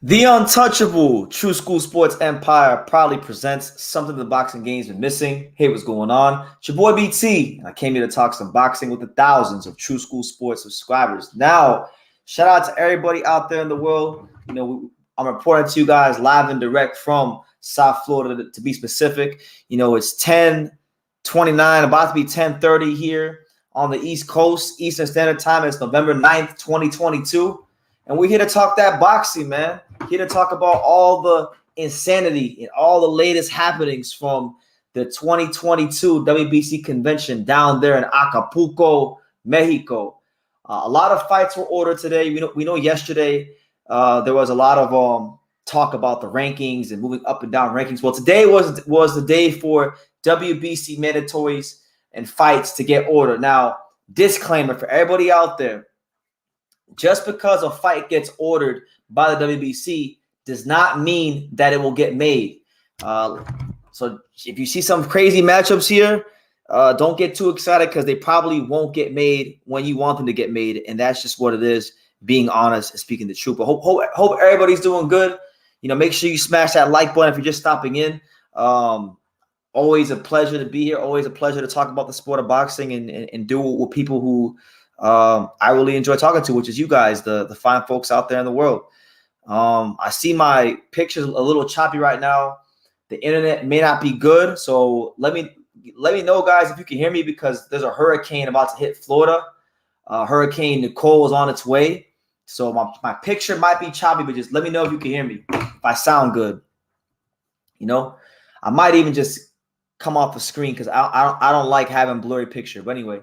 The untouchable True School Sports Empire proudly presents something the boxing game's been missing. Hey, what's going on? It's your boy BT, and I came here to talk some boxing with the thousands of True School Sports subscribers. Now, shout out to everybody out there in the world. I'm reporting to you guys live and direct from South Florida, to be specific. It's 10:29, about to be 10:30 here on the East Coast, Eastern Standard Time. It's November 9th, 2022. And we're here to talk that boxing, man. Here to talk about all the insanity and all the latest happenings from the 2022 WBC Convention down there in Acapulco, Mexico. A lot of fights were ordered today. We know yesterday there was a lot of talk about the rankings and moving up and down rankings. Well, today was the day for WBC mandatories and fights to get ordered. Now, disclaimer for everybody out there. Just because a fight gets ordered by the WBC does not mean that it will get made. So if you see some crazy matchups here, don't get too excited because they probably won't get made when you want them to get made. And that's just what it is, being honest and speaking the truth. But hope everybody's doing good. Make sure you smash that like button if you're just stopping in. Always a pleasure to be here. Always a pleasure to talk about the sport of boxing and do it with people who I really enjoy talking to, which is you guys, the fine folks out there in the world. I see my pictures a little choppy right now. The internet may not be good, so let me know, guys, if you can hear me, because there's a hurricane about to hit Florida. Hurricane Nicole is on its way, so my picture might be choppy, but just let me know if you can hear me, if I sound good. I might even just come off the screen because I don't like having blurry picture. But anyway.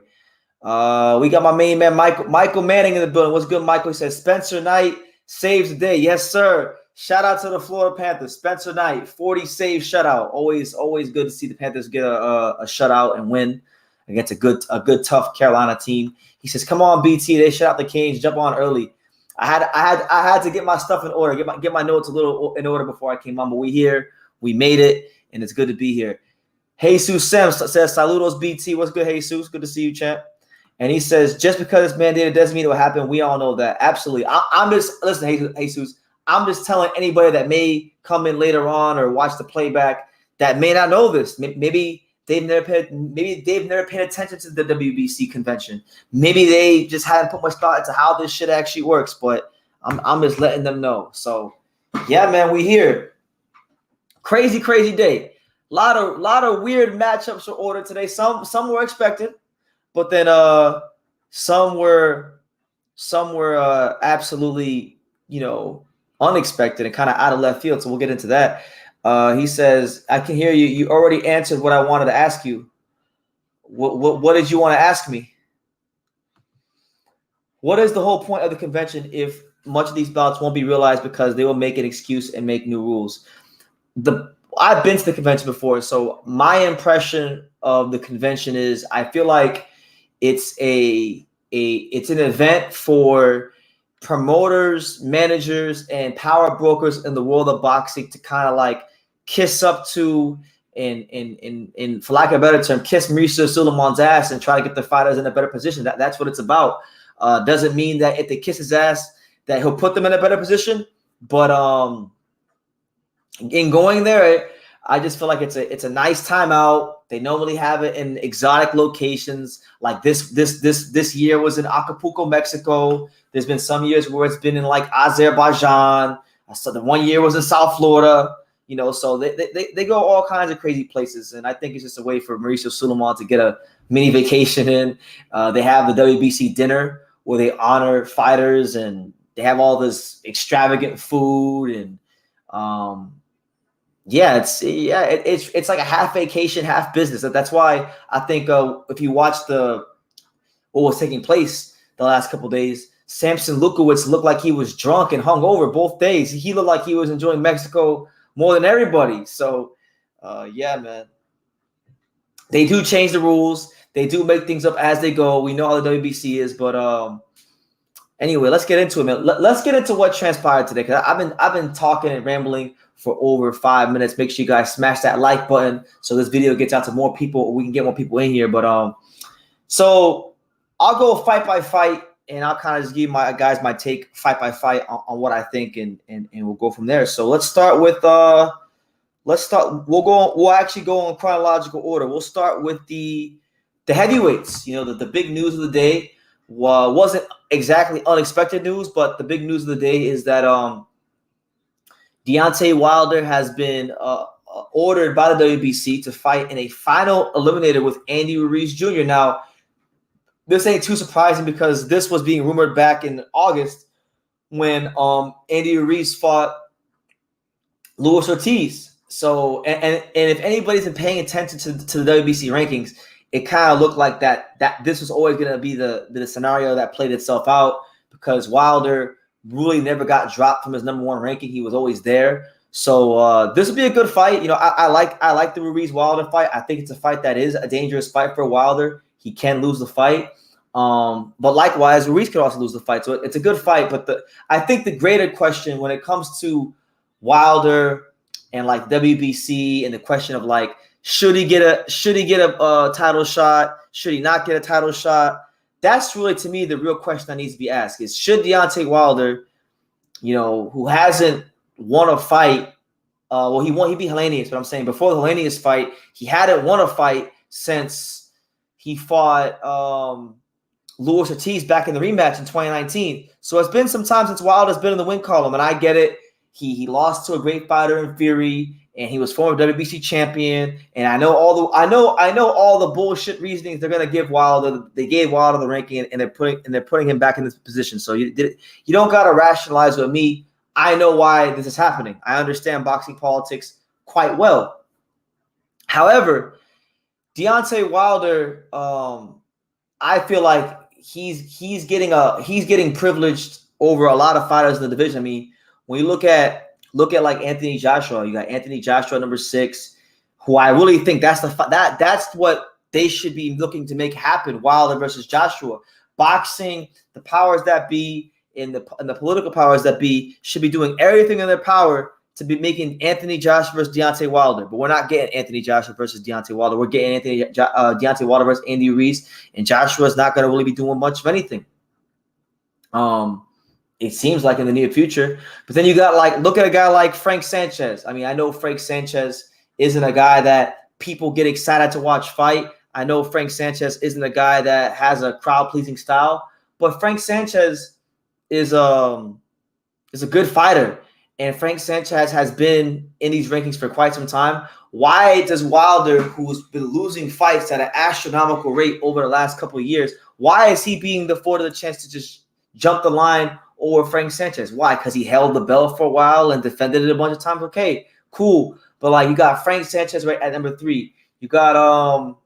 We got my main man, Michael Manning in the building. What's good, Michael? He says, Spencer Knight saves the day. Yes, sir. Shout out to the Florida Panthers. Spencer Knight, 40 save shutout. Always good to see the Panthers get a shutout and win against a good, tough Carolina team. He says, come on, BT. They shut out the Canes. Jump on early. I had to get my stuff in order, get my notes a little in order before I came on. But we here. We made it, and it's good to be here. Jesus Sam says, saludos, BT. What's good, Jesus? Good to see you, champ. And he says, just because it's mandated doesn't mean it will happen. We all know that. Absolutely. I'm just, listen, Jesus, I'm just telling anybody that may come in later on or watch the playback that may not know this. Maybe they've never paid attention to the WBC convention. Maybe they just haven't put much thought into how this shit actually works, but I'm just letting them know. So yeah, man, we here. Crazy day. A lot of weird matchups were ordered today. Some were expected. But then some were absolutely, unexpected and kind of out of left field. So we'll get into that. He says, I can hear you. You already answered what I wanted to ask you. What did you want to ask me? What is the whole point of the convention if much of these bouts won't be realized because they will make an excuse and make new rules? I've been to the convention before, so my impression of the convention is I feel like it's an event for promoters, managers, and power brokers in the world of boxing to kind of like kiss up to and for lack of a better term, kiss Mauricio Sulaiman's ass and try to get the fighters in a better position. That's what it's about. Doesn't mean that if they kiss his ass that he'll put them in a better position. But in going there, I just feel like it's a nice time out. They normally have it in exotic locations. Like this year was in Acapulco, Mexico. There's been some years where it's been in like Azerbaijan. So the one year was in South Florida. So they go all kinds of crazy places. And I think it's just a way for Mauricio Sulaiman to get a mini vacation in. They have the WBC dinner where they honor fighters and they have all this extravagant food and it's like a half vacation, half business. That's why I think if you watch what was taking place the last couple of days, Samson Lukowicz looked like he was drunk and hungover both days. He looked like he was enjoying Mexico more than everybody. So, yeah, man. They do change the rules. They do make things up as they go. We know how the WBC is, but anyway, let's get into it, man. Let's get into what transpired today, because I've been talking and rambling for over 5 minutes. Make sure you guys smash that like button so this video gets out to more people. We can get more people in here. But so I'll go fight by fight and I'll kind of just give my guys my take fight by fight on what I think, and we'll go from there. So let's start with we'll actually go in chronological order. We'll start with the heavyweights. The big news of the day wasn't exactly unexpected news, but the big news of the day is that Deontay Wilder has been ordered by the WBC to fight in a final eliminator with Andy Ruiz Jr. Now, this ain't too surprising because this was being rumored back in August when Andy Ruiz fought Luis Ortiz. So, and if anybody's been paying attention to the WBC rankings, it kind of looked like that this was always going to be the scenario that played itself out, because Wilder really never got dropped from his number one ranking. He was always there. So this would be a good fight. I like the Ruiz Wilder fight. I think it's a fight that is a dangerous fight for Wilder. He can lose the fight. But likewise, Ruiz could also lose the fight. So it's a good fight. But I think the greater question when it comes to Wilder and like WBC and the question of like, should he get a title shot? Should he not get a title shot? That's really, to me, the real question that needs to be asked is, should Deontay Wilder, who hasn't won a fight, he beat Helenius, but I'm saying before the Helenius fight, he hadn't won a fight since he fought Luis Ortiz back in the rematch in 2019. So it's been some time since Wilder's been in the win column, and I get it. He lost to a great fighter in Fury, and he was former WBC champion. And I know all the bullshit reasonings they're gonna give Wilder. They gave Wilder the ranking, and they're putting him back in this position. So you don't gotta rationalize with me. I know why this is happening. I understand boxing politics quite well. However, Deontay Wilder, I feel like he's getting privileged over a lot of fighters in the division. I mean, when you look at like Anthony Joshua, you got Anthony Joshua number 6, who I really think that's what they should be looking to make happen. Wilder versus Joshua. Boxing, the powers that be, and the political powers that be should be doing everything in their power to be making Anthony Joshua versus Deontay Wilder. But we're not getting Anthony Joshua versus Deontay Wilder. We're getting Deontay Wilder versus Andy Ruiz, and Joshua's not going to really be doing much of anything. It seems like in the near future. But then you got look at a guy like Frank Sanchez. I mean, I know Frank Sanchez isn't a guy that people get excited to watch fight. I know Frank Sanchez isn't a guy that has a crowd-pleasing style, but Frank Sanchez is a good fighter. And Frank Sanchez has been in these rankings for quite some time. Why does Wilder, who's been losing fights at an astronomical rate over the last couple of years, why is he being afforded the chance to just jump the line over Frank Sanchez? Why? Because he held the belt for a while and defended it a bunch of times. Okay, cool. But you got Frank Sanchez right at number 3. You got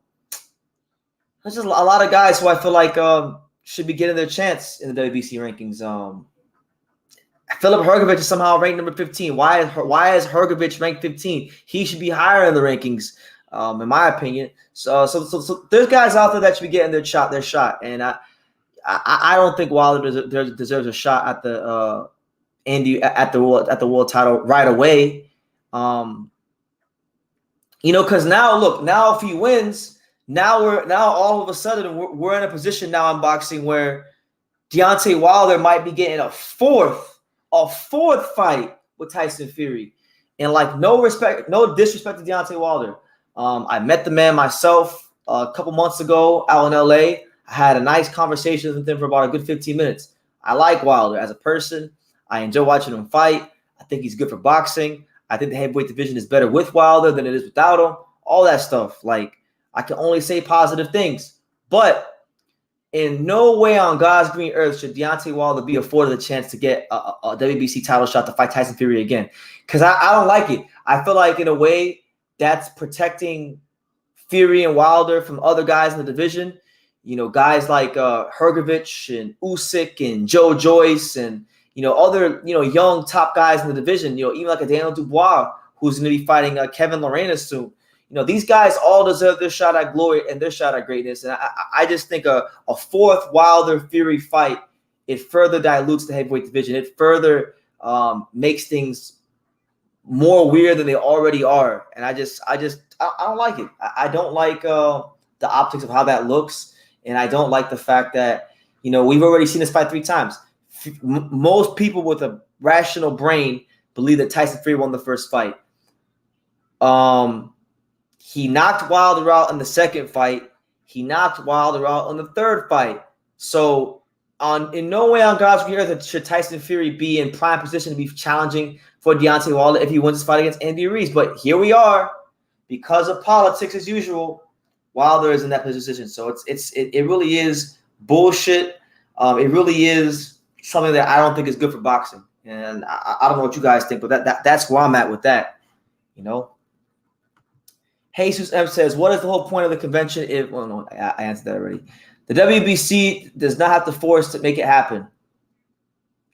there's just a lot of guys who I feel like should be getting their chance in the WBC rankings. Philip Hrgovic is somehow ranked number 15. Why is Hrgovic ranked 15? He should be higher in the rankings, in my opinion. So there's guys out there that should be getting their shot. And I don't think Wilder deserves a shot at the world title right away. Because now if he wins, now all of a sudden we're in a position now in boxing where Deontay Wilder might be getting a fourth fight with Tyson Fury. And no disrespect to Deontay Wilder. I met the man myself a couple months ago out in LA. I had a nice conversation with him for about a good 15 minutes. I like Wilder as a person. I enjoy watching him fight. I think he's good for boxing. I think the heavyweight division is better with Wilder than it is without him. All that stuff. I can only say positive things. But in no way on God's green earth should Deontay Wilder be afforded a chance to get a WBC title shot to fight Tyson Fury again. Because I don't like it. I feel like in a way that's protecting Fury and Wilder from other guys in the division. Guys like Hrgovic and Usyk and Joe Joyce and, other, young top guys in the division, even like a Daniel Dubois, who's going to be fighting Kevin Lorena soon. These guys all deserve their shot at glory and their shot at greatness. And I just think a fourth Wilder-Fury fight, it further dilutes the heavyweight division. It further makes things more weird than they already are. And I don't like it. I don't like the optics of how that looks. And I don't like the fact that, we've already seen this fight 3 times. Most people with a rational brain believe that Tyson Fury won the first fight. He knocked Wilder out in the second fight. He knocked Wilder out in the third fight. So in no way on God's green earth should Tyson Fury be in prime position to be challenging for Deontay Wilder if he wins this fight against Andy Ruiz. But here we are, because of politics as usual. Wilder is in that position. So it really is bullshit. It really is something that I don't think is good for boxing. And I don't know what you guys think, but that's where I'm at with that. Jesus M says, what is the whole point of the convention if, well, no, I answered that already. The WBC does not have to force to make it happen.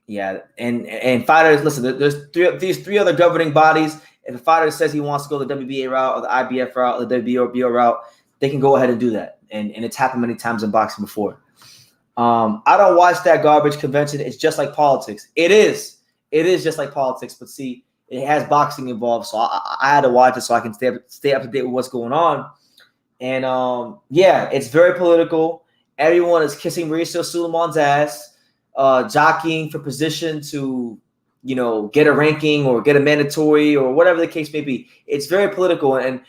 Yeah, and fighters, listen, there's these 3 other governing bodies. If a fighter says he wants to go the WBA route or the IBF route or the WBO route, they can go ahead and do that. And it's happened many times in boxing before. I don't watch that garbage convention. It's just like politics. It is just like politics, but see, it has boxing involved, so I had to watch it so I can stay up to date with what's going on. And yeah, it's very political. Everyone is kissing Mauricio Sulaiman's ass, jockeying for position to, get a ranking or get a mandatory or whatever the case may be. It's very political. And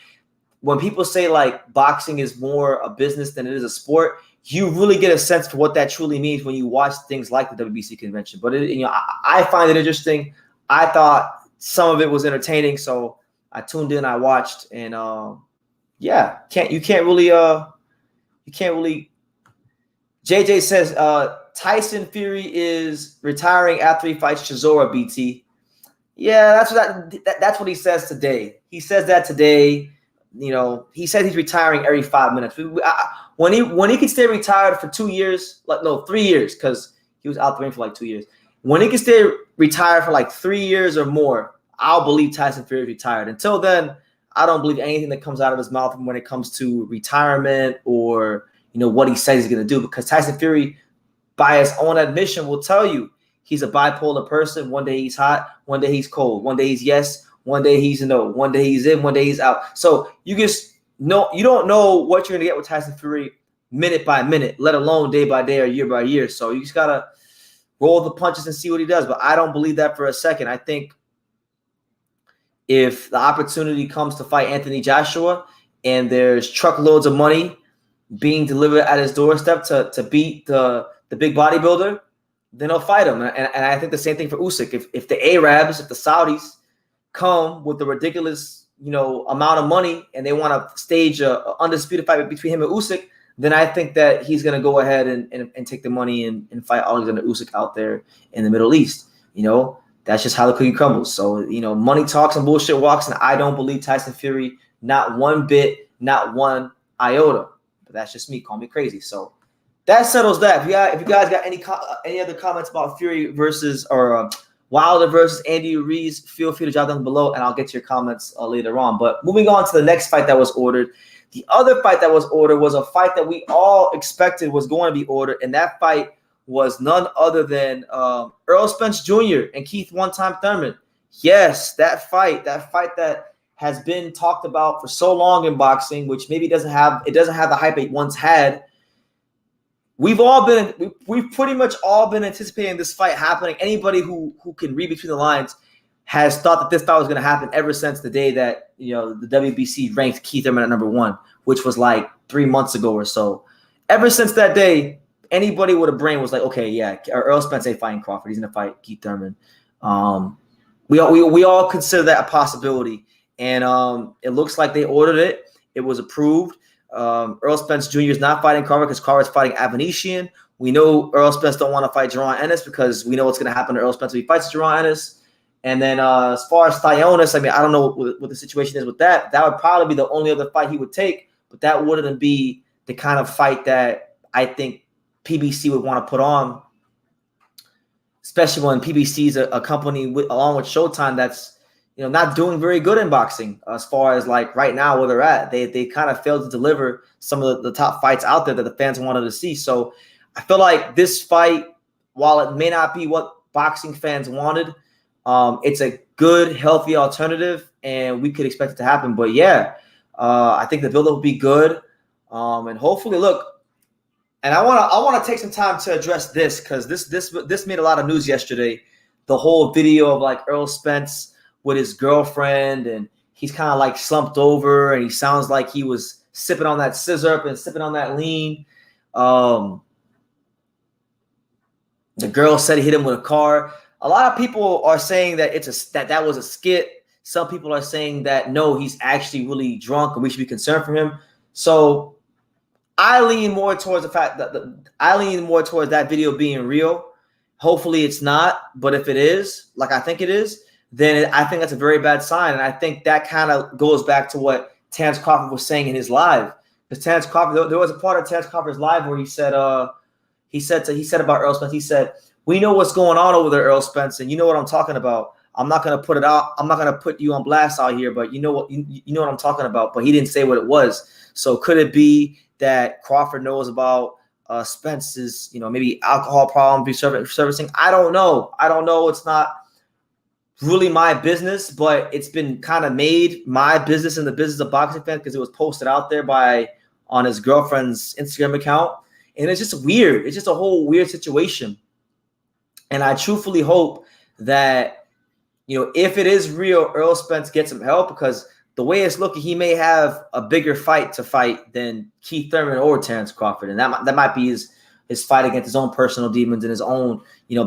when people say like boxing is more a business than it is a sport, you really get a sense for what that truly means when you watch things like the WBC convention. But I find it interesting. I thought some of it was entertaining, so I tuned in, I watched, and yeah, you can't really. JJ says Tyson Fury is retiring after he fights Chisora, BT. Yeah, that's what he says today. He says that today. He said he's retiring every 5 minutes. When he can stay retired for 2 years, 3 years, because he was out the ring for like 2 years. When he can stay retired for like 3 years or more, I'll believe Tyson Fury is retired. Until then, I don't believe anything that comes out of his mouth when it comes to retirement or what he says he's going to do. Because Tyson Fury, by his own admission, will tell you he's a bipolar person. One day he's hot, one day he's cold. One day he's yes, one day he's no. One day he's in, one day he's out. So you don't know what you're going to get with Tyson Fury minute by minute, let alone day by day or year by year. So you just got to roll the punches and see what he does. But I don't believe that for a second. I think if the opportunity comes to fight Anthony Joshua and there's truckloads of money being delivered at his doorstep to beat the big bodybuilder, then he'll fight him. And I think the same thing for Usyk. If the Arabs, if the Saudis come with the ridiculous, amount of money and they want to stage a undisputed fight between him and Usyk, then I think that he's going to go ahead and take the money and fight Alexander Usyk out there in the Middle East. That's just how the cookie crumbles. So, money talks and bullshit walks, and I don't believe Tyson Fury, not one bit, not one iota. But that's just me. Call me crazy. So that settles that. If you guys got any other comments about Fury versus or Wilder versus Andy Ruiz, feel free to drop them below, and I'll get to your comments later on. But moving on to the next fight that was ordered. The other fight that was ordered was a fight that we all expected was going to be ordered, and that fight was none other than Errol Spence Jr. and Keith one-time Thurman. Yes, that fight that has been talked about for so long in boxing, which maybe doesn't have the hype it once had. We've pretty much all been anticipating this fight happening. Anybody who can read between the lines has thought that this fight was going to happen ever since the day that the WBC ranked Keith Thurman at number 1, which was like 3 months ago or so. Ever since that day, anybody with a brain was like, okay, yeah, Errol Spence ain't fighting Crawford. He's going to fight Keith Thurman. We all consider that a possibility. And it looks like they ordered it. It was approved. Errol Spence Jr. is not fighting Crawford because Crawford's fighting Avanesian. We know Errol Spence don't want to fight Jaron Ennis because we know what's going to happen to Errol Spence if he fights Jaron Ennis. And then as far as Thionis, I don't know what the situation is with that. That would probably be the only other fight he would take, but that wouldn't be the kind of fight that I think PBC would want to put on, especially when PBC is a company along with Showtime that's not doing very good in boxing as far as like right now where they're at. They kind of failed to deliver some of the top fights out there that the fans wanted to see. So I feel like this fight, while it may not be what boxing fans wanted, it's a good, healthy alternative, and we could expect it to happen. But yeah, I think the build-up will be good, and hopefully, look. And I want to take some time to address this because this made a lot of news yesterday. The whole video of like Errol Spence with his girlfriend, and he's kind of like slumped over, and he sounds like he was sipping on that scissor and sipping on that lean. The girl said he hit him with a car. A lot of people are saying that that was a skit. Some people are saying that no, he's actually really drunk, and we should be concerned for him. So I lean more towards the fact that that video being real. Hopefully it's not, but if it is, like I think it is, then I think that's a very bad sign. And I think that kind of goes back to what Terrence Crawford was saying in his live. Because Terrence Crawford, there was a part of Terrence Crawford's live where he said about Errol Spence, he said, "We know what's going on over there, Errol Spence, and you know what I'm talking about. I'm not gonna put it out. I'm not gonna put you on blast out here, but you know what I'm talking about." But he didn't say what it was. So could it be that Crawford knows about Spence's, maybe alcohol problem, be servicing? I don't know. It's not really my business, but it's been kind of made my business and the business of boxing fans because it was posted out there on his girlfriend's Instagram account. And it's just weird. It's just a whole weird situation. And I truthfully hope that, if it is real, Errol Spence gets some help, because the way it's looking, he may have a bigger fight to fight than Keith Thurman or Terrence Crawford. And that might be his fight against his own personal demons and his own,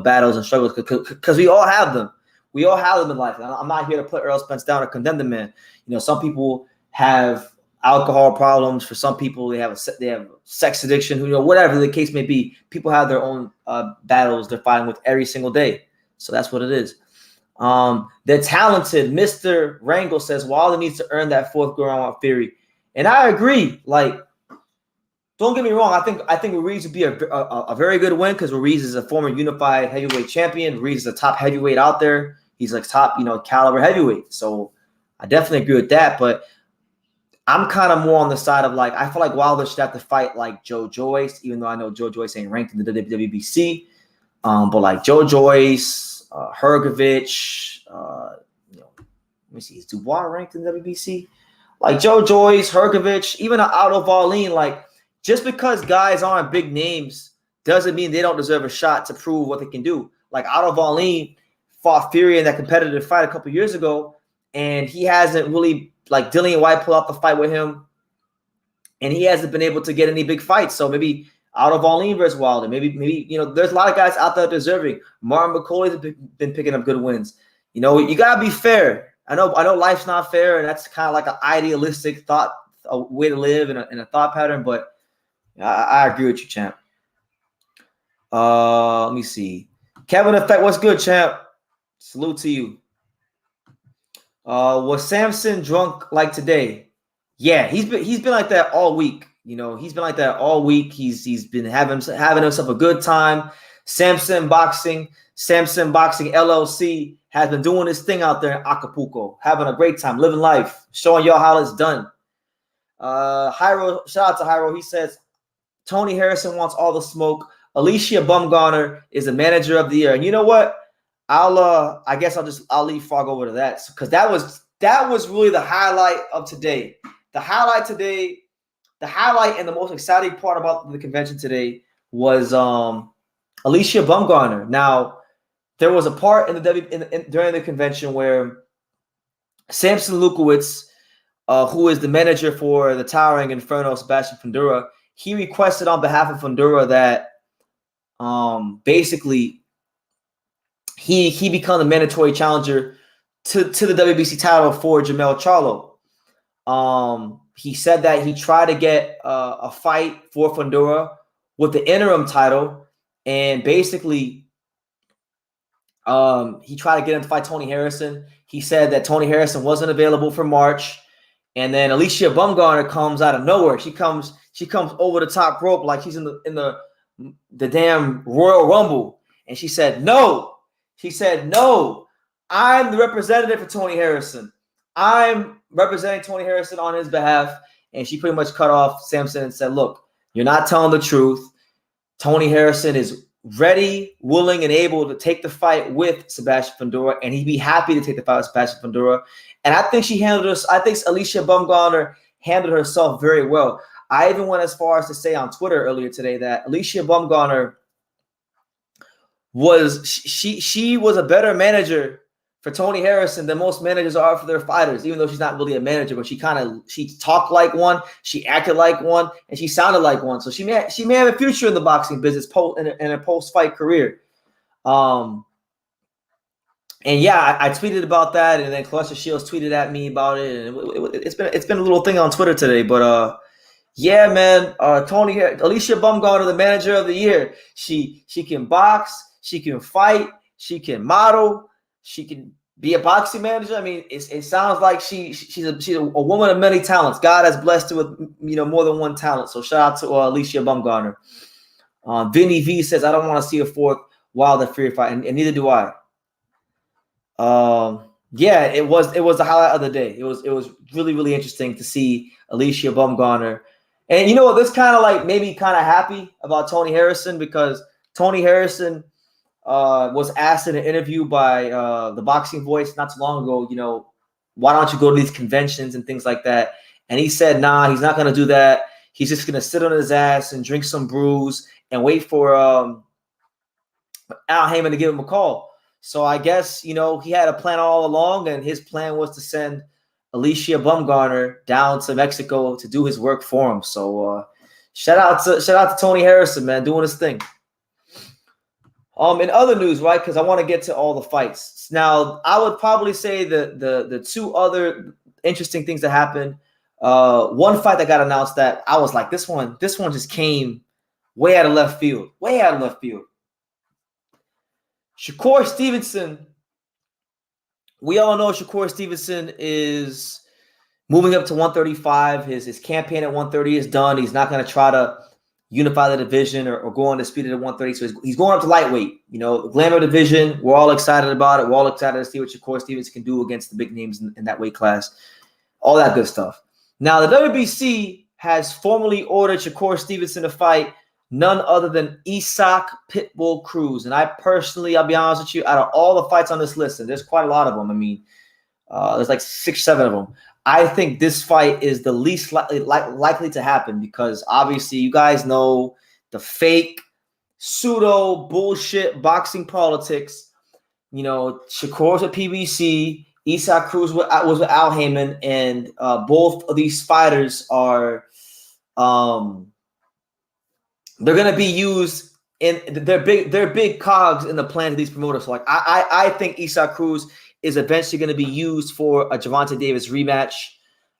battles and struggles, because we all have them. We all have them in life. And I'm not here to put Errol Spence down or condemn the man. Some people have alcohol problems. For some people, they have sex addiction. Whatever the case may be, people have their own battles they're fighting with every single day. So that's what it is. They're talented. Mr. Rangel says Wilder needs to earn that fourth round with Fury, and I agree. Like, don't get me wrong. I think Ruiz would be a very good win, because Ruiz is a former unified heavyweight champion. Ruiz is a top heavyweight out there. He's like top, caliber heavyweight. So I definitely agree with that. But I'm kind of more on the side of like, I feel like Wilder should have to fight like Joe Joyce, even though I know Joe Joyce ain't ranked in the WBC. But like Joe Joyce, Hrgovic, let me see, is Dubois ranked in the WBC? Like Joe Joyce, Hrgovic, even Otto Wallin. Like, just because guys aren't big names doesn't mean they don't deserve a shot to prove what they can do. Like Otto Wallin fought Fury in that competitive fight a couple years ago, and he hasn't really, like, Dillian White pulled out the fight with him, and he hasn't been able to get any big fights. So maybe Otto Wallin versus Wilder. Maybe there's a lot of guys out there deserving. Martin McCauley's been picking up good wins. You gotta be fair. I know life's not fair, and that's kind of like an idealistic thought, a way to live, and a thought pattern. But I agree with you, champ. Let me see. Kevin Effect, what's good, champ? Salute to you. Was Samson drunk like today? Yeah, he's been like that all week. He's been like that all week. He's been having himself a good time. Samson Boxing LLC has been doing his thing out there in Acapulco, having a great time, living life, showing y'all how it's done. Hyro, shout out to Hyro. He says Tony Harrison wants all the smoke. Alicia Bumgarner is the manager of the year. And you know what? I guess I'll leave Frog over to that, because that was really the highlight of today. The highlight and the most exciting part about the convention today was Alicia Bumgarner. Now, there was a part during the convention where Samson Lukowicz, who is the manager for the towering Inferno, Sebastian Fundora, he requested on behalf of Fundora that basically he become the mandatory challenger to the WBC title for Jermell Charlo. He said that he tried to get a fight for Fundora with the interim title, and basically he tried to get him to fight Tony Harrison. He said that Tony Harrison wasn't available for March, and then Alicia Bumgarner comes out of nowhere. She comes over the top rope like she's in the damn Royal Rumble, and she said no. She said, "No, I'm the representative for Tony Harrison. I'm representing Tony Harrison on his behalf." And she pretty much cut off Samson and said, "Look, you're not telling the truth. Tony Harrison is ready, willing, and able to take the fight with Sebastian Fundora, and he'd be happy to take the fight with Sebastian Fundora." And I think Alicia Bumgarner handled herself very well. I even went as far as to say on Twitter earlier today that Alicia Bumgarner she was a better manager for Tony Harrison than most managers are for their fighters, even though she's not really a manager, but she talked like one, she acted like one, and she sounded like one. So she may have a future in the boxing business in a post-fight career. And yeah, I tweeted about that, and then Clarissa Shields tweeted at me about it, and it's been a little thing on Twitter today. But yeah, man, Alicia Bumgarner, the manager of the year. She can box, she can fight, she can model, she can be a boxing manager. I mean, it sounds like she's a woman of many talents. God has blessed her with more than one talent. So shout out to Alicia Bumgarner. Vinny V says, I don't want to see a fourth Wilder Fury fight, and neither do I. Yeah, it was the highlight of the day. It was really, really interesting to see Alicia Bumgarner. And this kind of like made me kind of happy about Tony Harrison, because Tony Harrison was asked in an interview by the Boxing Voice not too long ago, why don't you go to these conventions and things like that? And he said, nah, he's not going to do that. He's just going to sit on his ass and drink some brews and wait for Al Heyman to give him a call. So I guess, he had a plan all along, and his plan was to send Alicia Bumgarner down to Mexico to do his work for him. So shout out to Tony Harrison, man, doing his thing. In other news, right, because I want to get to all the fights. Now, I would probably say the two other interesting things that happened. One fight that got announced that I was like, this one just came way out of left field. Way out of left field. Shakur Stevenson. We all know Shakur Stevenson is moving up to 135. His campaign at 130 is done. He's not going to try to unify the division or go undisputed at 130. So he's going up to lightweight. The glamour division. We're all excited about it. We're all excited to see what Shakur Stevenson can do against the big names in that weight class. All that good stuff. Now, the WBC has formally ordered Shakur Stevenson to fight none other than Isaac Pitbull Cruz. And I personally, I'll be honest with you, out of all the fights on this list, and there's quite a lot of them. I mean, there's like 6, 7 of them. I think this fight is the least likely to happen, because obviously you guys know the fake, pseudo bullshit boxing politics. Shakur's with PBC, Isaac Cruz was with Al Heyman, and both of these fighters are they're going to be used in they're big cogs in the plans of these promoters. So like I think Isaac Cruz is eventually going to be used for a Gervonta Davis rematch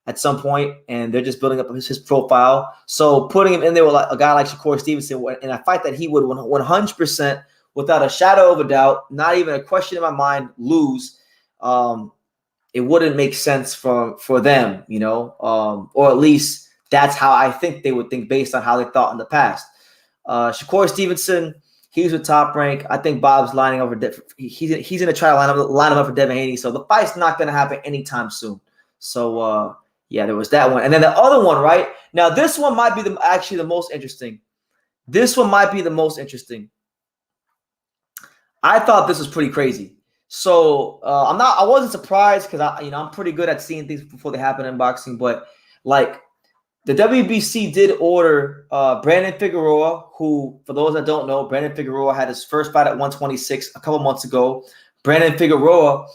at some point, and they're just building up his profile. So putting him in there with a guy like Shakur Stevenson in a fight that he would 100%, without a shadow of a doubt, not even a question in my mind, lose, it wouldn't make sense for them, or at least that's how I think they would think based on how they thought in the past. Shakur Stevenson, he's with Top Rank. I think Bob's lining up for he's going to try to line him up for Devin Haney. So the fight's not going to happen anytime soon. So yeah, there was that one, and then the other one, right now, this one might be actually the most interesting. This one might be the most interesting. I thought this was pretty crazy. So I wasn't surprised, because I'm pretty good at seeing things before they happen in boxing, but like, the WBC did order Brandon Figueroa, who, for those that don't know, Brandon Figueroa had his first fight at 126 a couple months ago. Brandon Figueroa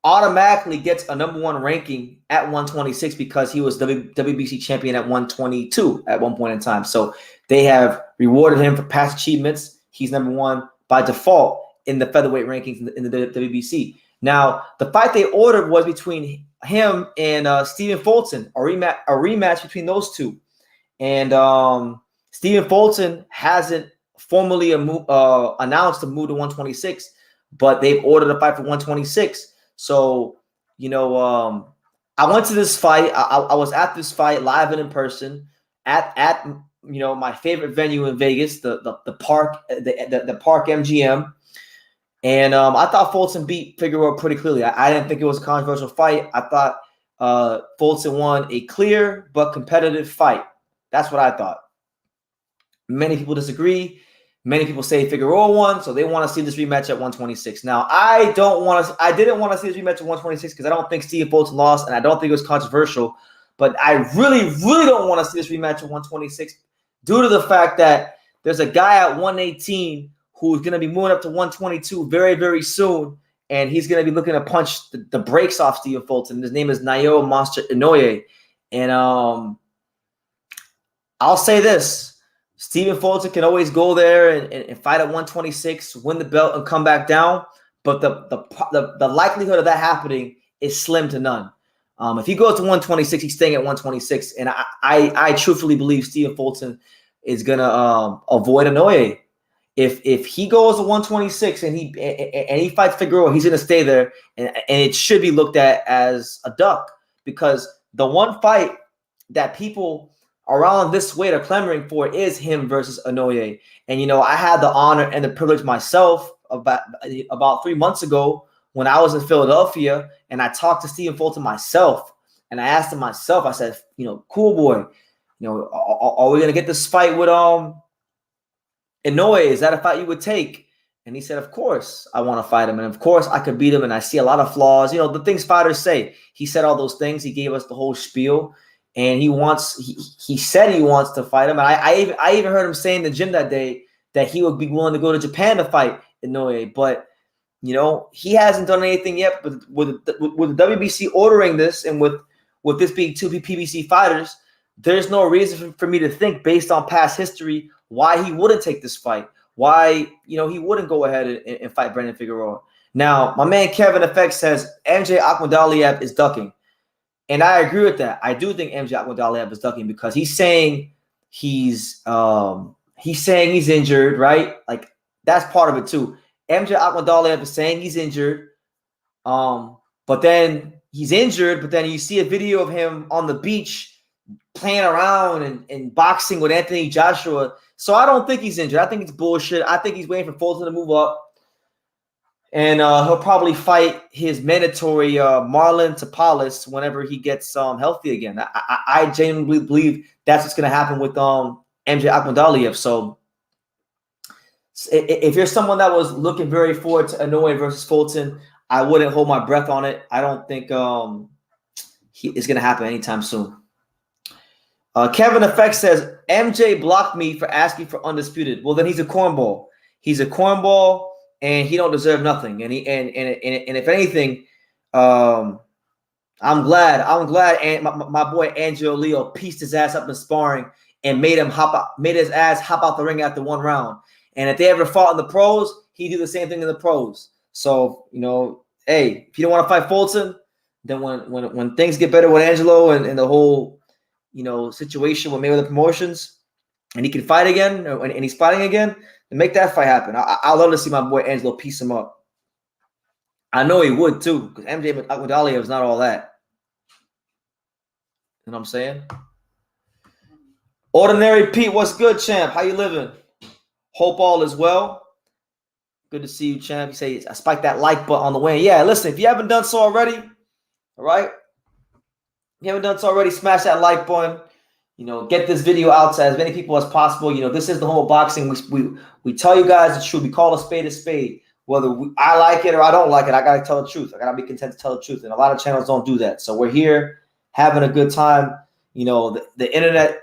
automatically gets a #1 ranking at 126 because he was WBC champion at 122 at one point in time. So they have rewarded him for past achievements. He's #1 by default in the featherweight rankings in the WBC. Now, the fight they ordered was between him and Stephen Fulton, a rematch between those two. And Stephen Fulton hasn't formally announced a move to 126, but they've ordered a fight for 126. So, I went to this fight. I was at this fight live and in person at my favorite venue in Vegas, the Park, the Park MGM. And I thought Fulton beat Figueroa pretty clearly. I didn't think it was a controversial fight. I thought Fulton won a clear but competitive fight. That's what I thought. Many people disagree. Many people say Figueroa won, so they want to see this rematch at 126. Now, I didn't want to see this rematch at 126 because I don't think Stephen Fulton lost, and I don't think it was controversial. But I really, really don't want to see this rematch at 126 due to the fact that there's a guy at 118 who's going to be moving up to 122 very, very soon, and he's going to be looking to punch the brakes off Stephen Fulton. His name is Naoya Monster Inoue. And I'll say this. Stephen Fulton can always go there and fight at 126, win the belt, and come back down. But the likelihood of that happening is slim to none. If he goes to 126, he's staying at 126. And I truthfully believe Stephen Fulton is going to avoid Inoue. If he goes to 126 and he fights Figueroa, he's going to stay there. And it should be looked at as a duck, because the one fight that people around this weight are clamoring for is him versus Inoue. And, I had the honor and the privilege myself about 3 months ago when I was in Philadelphia, and I talked to Stephen Fulton myself, and I asked him myself, I said, cool boy, are we going to get this fight with Inoue? Is that a fight you would take? And he said, of course I want to fight him. And of course I could beat him. And I see a lot of flaws, the things fighters say. He said all those things. He gave us the whole spiel. And he said he wants to fight him. And I even heard him say in the gym that day that he would be willing to go to Japan to fight Inoue. But, he hasn't done anything yet. But with the WBC ordering this, and with this being two PBC fighters, there's no reason for me to think, based on past history, why he wouldn't take this fight. Why, he wouldn't go ahead and fight Brandon Figueroa. Now, my man Kevin Effect says MJ Akhmadaliev is ducking. And I agree with that. I do think MJ Akhmadaliev is ducking, because he's saying he's injured, right? Like, that's part of it too. MJ Akhmadaliev is saying he's injured. But then he's injured, but then you see a video of him on the beach playing around and boxing with Anthony Joshua. So I don't think he's injured. I think it's bullshit. I think he's waiting for Fulton to move up. And he'll probably fight his mandatory Marlon Tapales whenever he gets healthy again. I genuinely believe that's what's going to happen with MJ Akhmadaliev. So if you're someone that was looking very forward to Inoue versus Fulton, I wouldn't hold my breath on it. I don't think it's going to happen anytime soon. Kevin Effect says, MJ blocked me for asking for Undisputed. Well, then he's a cornball. He's a cornball, and he don't deserve nothing. And if anything, I'm glad and my boy Angelo Leo pieced his ass up in sparring and made his ass hop out the ring after one round. And if they ever fought in the pros, he'd do the same thing in the pros. So, hey, if you don't want to fight Fulton, then when things get better with Angelo and the whole situation with Mayweather Promotions, and he can fight again, and he's fighting again, then make that fight happen. I'd love to see my boy Angelo piece him up. I know he would too, because MJ Akhmadaliev is not all that. You know what I'm saying? Ordinary Pete, what's good, champ? How you living? Hope all is well. Good to see you, champ. You say, I spiked that like button on the way. Yeah, listen, if you haven't done so already, all right? If you haven't done so already, smash that like button. Get this video out to as many people as possible. This is the home of boxing. We tell you guys the truth. We call a spade a spade. Whether I like it or I don't like it, I got to tell the truth. I got to be content to tell the truth. And a lot of channels don't do that. So we're here having a good time. The internet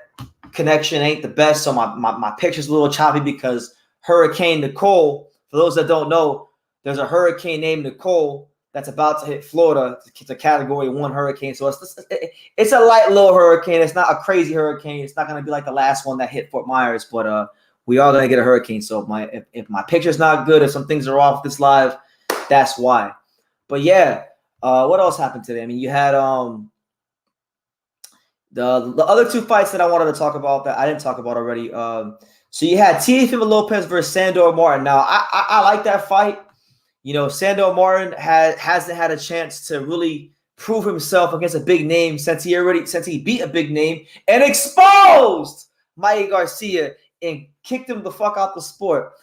connection ain't the best. So my picture's a little choppy because Hurricane Nicole, for those that don't know, there's a hurricane named Nicole that's about to hit Florida. It's a Category 1 hurricane. So it's a light little hurricane. It's not a crazy hurricane. It's not going to be like the last one that hit Fort Myers. But we are going to get a hurricane. So if my picture's not good, if some things are off this live, that's why. But yeah, what else happened today? I mean, you had the other two fights that I wanted to talk about that I didn't talk about already. So you had Teofimo Lopez versus Sandor Martin. Now, I like that fight. Sandor Martin hasn't had a chance to really prove himself against a big name since he beat a big name and exposed Mikey Garcia and kicked him the fuck out the sport.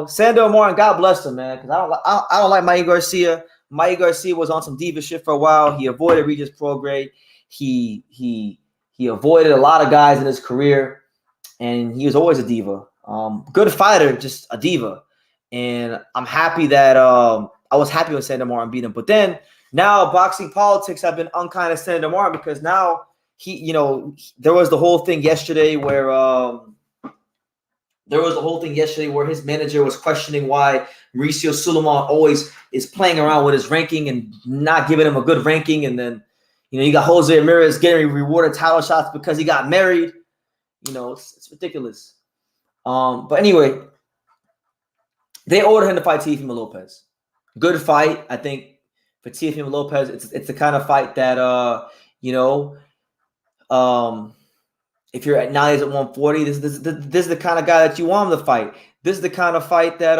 Sandor Martin, God bless him, man, because I don't like Mikey Garcia. Mikey Garcia was on some diva shit for a while. He avoided Regis Prograde. He avoided a lot of guys in his career, and he was always a diva. Good fighter, just a diva. And I'm happy that I was happy when Sandor Martin beat him. But then now boxing politics have been unkind to Sandor Martin because now there was the whole thing yesterday where his manager was questioning why Mauricio Sulaiman always is playing around with his ranking and not giving him a good ranking. And then, you got Jose Ramirez getting rewarded title shots because he got married. It's ridiculous. But anyway, they ordered him to fight Teofimo Lopez. Good fight, I think, for Teofimo Lopez. It's the kind of fight that if you're at 140, this is the kind of guy that you want him to fight. This is the kind of fight that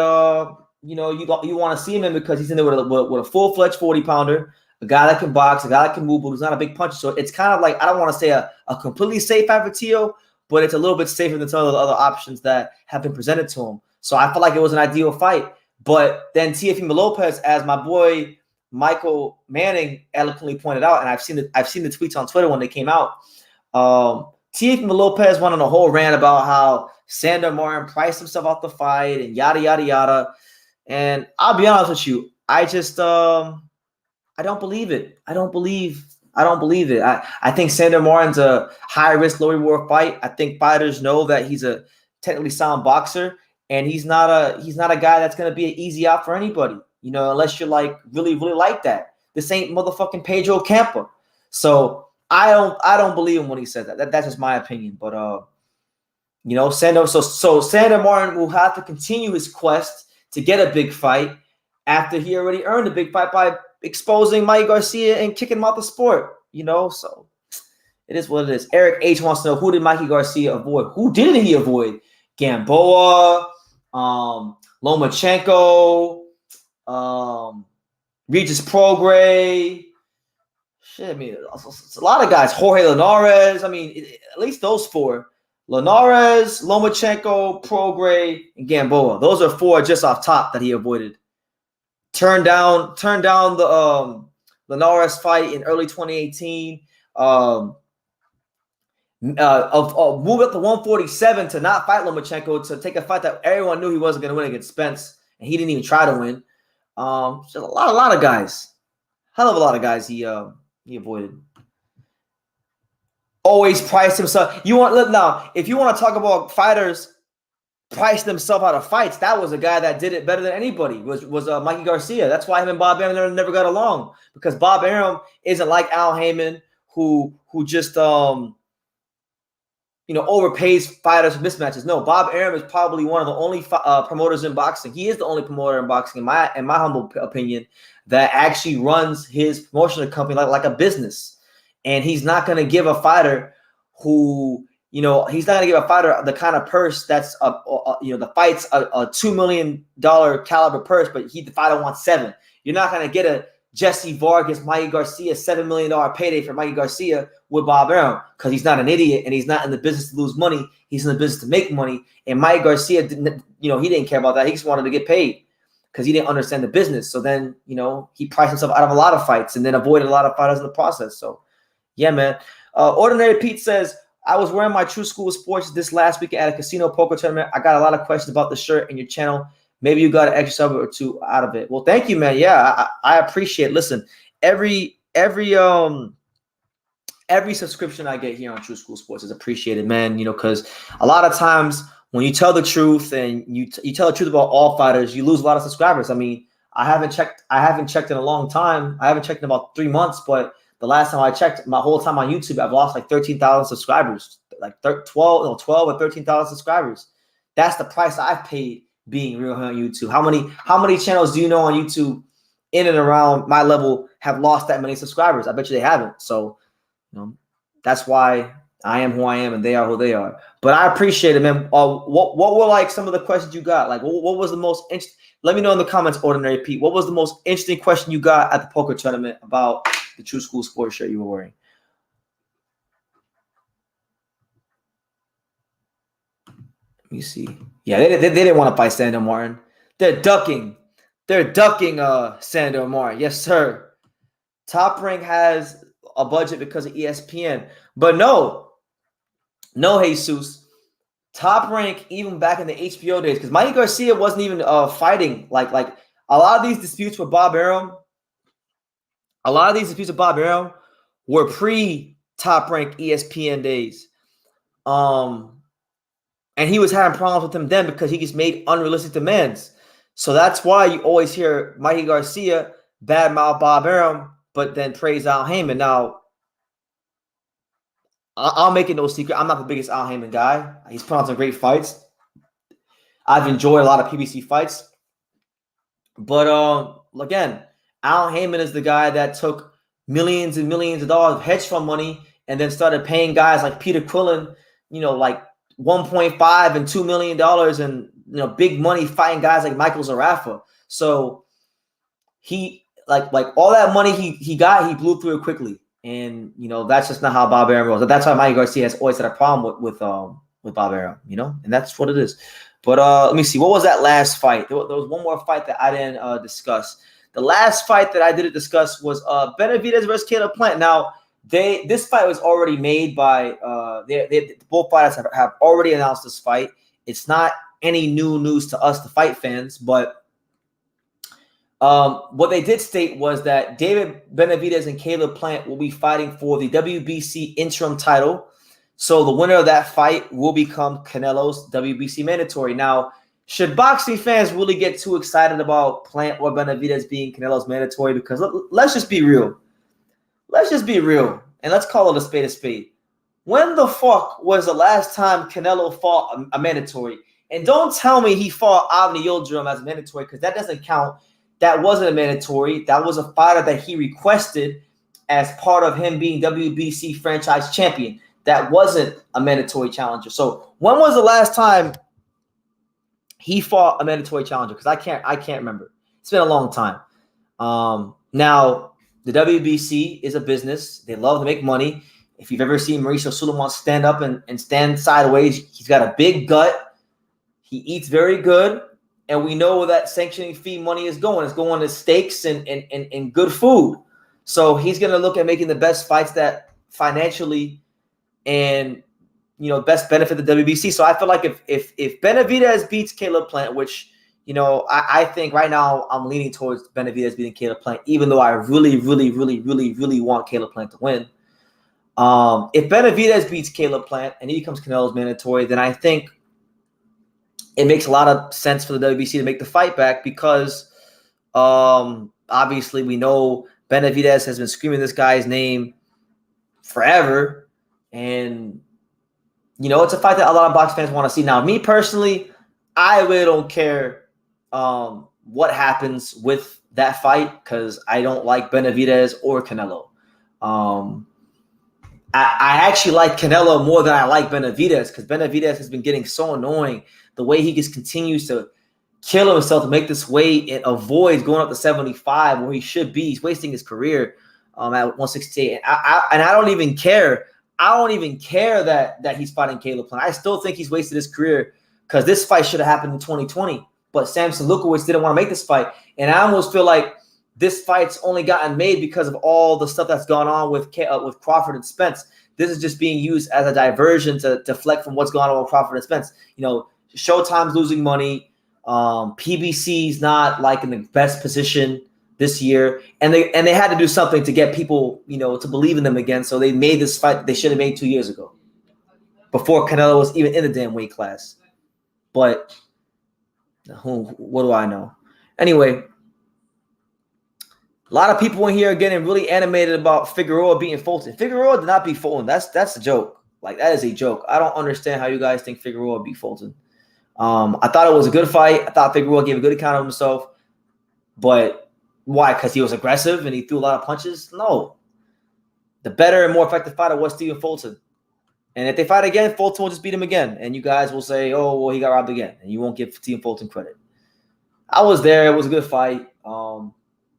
you want to see him in, because he's in there with a full-fledged 40-pounder, a guy that can box, a guy that can move, but who's not a big puncher. So it's kind of like, I don't want to say a completely safe fight for Teo, but it's a little bit safer than some of the other options that have been presented to him. So I feel like it was an ideal fight. But then Teofimo Lopez, as my boy Michael Manning eloquently pointed out, and I've seen the tweets on Twitter when they came out. Teofimo Lopez went on a whole rant about how Sandor Martin priced himself out the fight and yada yada yada. And I'll be honest with you, I just I don't believe it. I don't believe it. I think Sandor Martin's a high risk, low reward fight. I think fighters know that he's a technically sound boxer, and he's not a guy that's gonna be an easy out for anybody. Unless you're like really, really like that. This ain't motherfucking Pedro Campa. So I don't believe him when he says that. That's just my opinion. But Sandor. So Sandor Martin will have to continue his quest to get a big fight after he already earned a big fight by exposing Mikey Garcia and kicking him out the sport. So it is what it is. Eric H wants to know, who did Mikey Garcia avoid? Who didn't he avoid? Gamboa, Lomachenko, Regis Prograis. Shit, I mean, it's a lot of guys. Jorge Linares. I mean, at least those four. Linares, Lomachenko, Prograis, and Gamboa. Those are four just off top that he avoided. Turned down the Linares fight in early 2018. Move up to 147 to not fight Lomachenko, to take a fight that everyone knew he wasn't going to win against Spence, and he didn't even try to win. Just a lot of guys. Hell of a lot of guys he avoided. Always priced himself. If you want to talk about fighters price themselves out of fights, that was a guy that did it better than anybody. Was Mikey Garcia. That's why him and Bob Arum never got along, because Bob Arum isn't like Al Heyman, who just overpays fighters for mismatches. No, Bob Arum is probably one of the only promoters in boxing. He is the only promoter in boxing, in my humble opinion, that actually runs his promotional company like a business. And he's not going to give a fighter who, he's not going to give a fighter the kind of purse that's the fight's a $2 million caliber purse, but the fighter wants $7 million. You're not going to get a Jesse Vargas, Mikey Garcia, $7 million payday for Mikey Garcia with Bob Arum, because he's not an idiot and he's not in the business to lose money. He's in the business to make money. And Mikey Garcia didn't, he didn't care about that. He just wanted to get paid because he didn't understand the business. So then, he priced himself out of a lot of fights and then avoided a lot of fighters in the process. So, yeah, man. Ordinary Pete says, I was wearing my True School Sports this last week at a casino poker tournament. I got a lot of questions about the shirt in your channel. Maybe you got an extra sub or two out of it. Well, thank you, man. Yeah, I appreciate it. Listen, every subscription I get here on True School Sports is appreciated, man. Because a lot of times when you tell the truth and you tell the truth about all fighters, you lose a lot of subscribers. I mean, I haven't checked in a long time. I haven't checked in about 3 months, but the last time I checked, my whole time on YouTube, I've lost like 13,000 subscribers, like 12 or 13,000 subscribers. That's the price I've paid being real here on YouTube. How many channels do you know on YouTube in and around my level have lost that many subscribers? I bet you they haven't. So, that's why I am who I am and they are who they are. But I appreciate it, man. What were like some of the questions you got? Like, what was the most interesting? Let me know in the comments, Ordinary Pete. What was the most interesting question you got at the poker tournament about the True School Sports shirt you were wearing? Let me see. Yeah, they didn't want to fight Sandor Martin. They're ducking Sandor Martin. Yes, sir. Top Rank has a budget because of ESPN. But no, Jesus. Top Rank, even back in the HBO days, because Mikey Garcia wasn't even fighting like a lot of these disputes with Bob Arum. A lot of these disputes with Bob Arum were pre top-ranked ESPN days. And he was having problems with him then because he just made unrealistic demands. So that's why you always hear Mikey Garcia badmouth Bob Arum, but then praise Al Heyman. Now, I'll make it no secret. I'm not the biggest Al Heyman guy. He's put on some great fights. I've enjoyed a lot of PBC fights. But again, Al Heyman is the guy that took millions and millions of dollars of hedge fund money and then started paying guys like Peter Quillen, like $1.5 and $2 million and big money fighting guys like Michael Zarafa. So he like all that money he got, he blew through it quickly. And that's just not how Bob Arum was. That's why Mikey Garcia has always had a problem with Bob Arum, and that's what it is. But let me see. What was that last fight? There was one more fight that I didn't discuss. The last fight that I didn't discuss was Benavidez versus Caleb Plant. Now, this fight was already made by both fighters have already announced this fight. It's not any new news to us, the fight fans, but what they did state was that David Benavidez and Caleb Plant will be fighting for the WBC interim title. So the winner of that fight will become Canelo's WBC mandatory. Now, should boxing fans really get too excited about Plant or Benavidez being Canelo's mandatory? Because let's just be real. Let's just be real, and let's call it a spade a spade. When the fuck was the last time Canelo fought a mandatory? And don't tell me he fought Avni Yildirim as a mandatory, because that doesn't count. That wasn't a mandatory. That was a fighter that he requested as part of him being WBC franchise champion. That wasn't a mandatory challenger. So when was the last time he fought a mandatory challenger? Because I can't remember. It's been a long time. Now, the WBC is a business. They love to make money. If you've ever seen Mauricio Sulaiman stand up and stand sideways, he's got a big gut. He eats very good. And we know where that sanctioning fee money is going. It's going to steaks and good food. So he's going to look at making the best fights that financially and best benefit the WBC. So I feel like if Benavidez beats Caleb Plant, which I think right now I'm leaning towards Benavidez beating Caleb Plant, even though I really, really, really, really, really want Caleb Plant to win. If Benavidez beats Caleb Plant and he becomes Canelo's mandatory, then I think it makes a lot of sense for the WBC to make the fight back, because obviously we know Benavidez has been screaming this guy's name forever. And, it's a fight that a lot of box fans want to see. Now, me personally, I really don't care what happens with that fight, because I don't like Benavidez or Canelo. I actually like Canelo more than I like Benavidez, because Benavidez has been getting so annoying. The way he just continues to kill himself to make this weight and avoids going up to 75 where he should be. He's wasting his career at 168. And I don't even care. I don't even care that he's fighting Caleb Plant. I still think he's wasted his career, because this fight should have happened in 2020. But Samson Lukowicz didn't want to make this fight. And I almost feel like this fight's only gotten made because of all the stuff that's gone on with Crawford and Spence. This is just being used as a diversion to deflect from what's going on with Crawford and Spence. Showtime's losing money. PBC's not like in the best position this year, and they had to do something to get people, to believe in them again. So they made this fight they should have made 2 years ago, before Canelo was even in the damn weight class. But what do I know? Anyway, a lot of people in here are getting really animated about Figueroa beating Fulton. Figueroa did not beat Fulton. That's a joke. Like, that is a joke. I don't understand how you guys think Figueroa beat Fulton. I thought it was a good fight. I thought Figueroa gave a good account of himself. But why? Because he was aggressive and he threw a lot of punches? No. The better and more effective fighter was Stephen Fulton. And if they fight again, Fulton will just beat him again. And you guys will say, oh, well, he got robbed again. And you won't give Stephen Fulton credit. I was there. It was a good fight.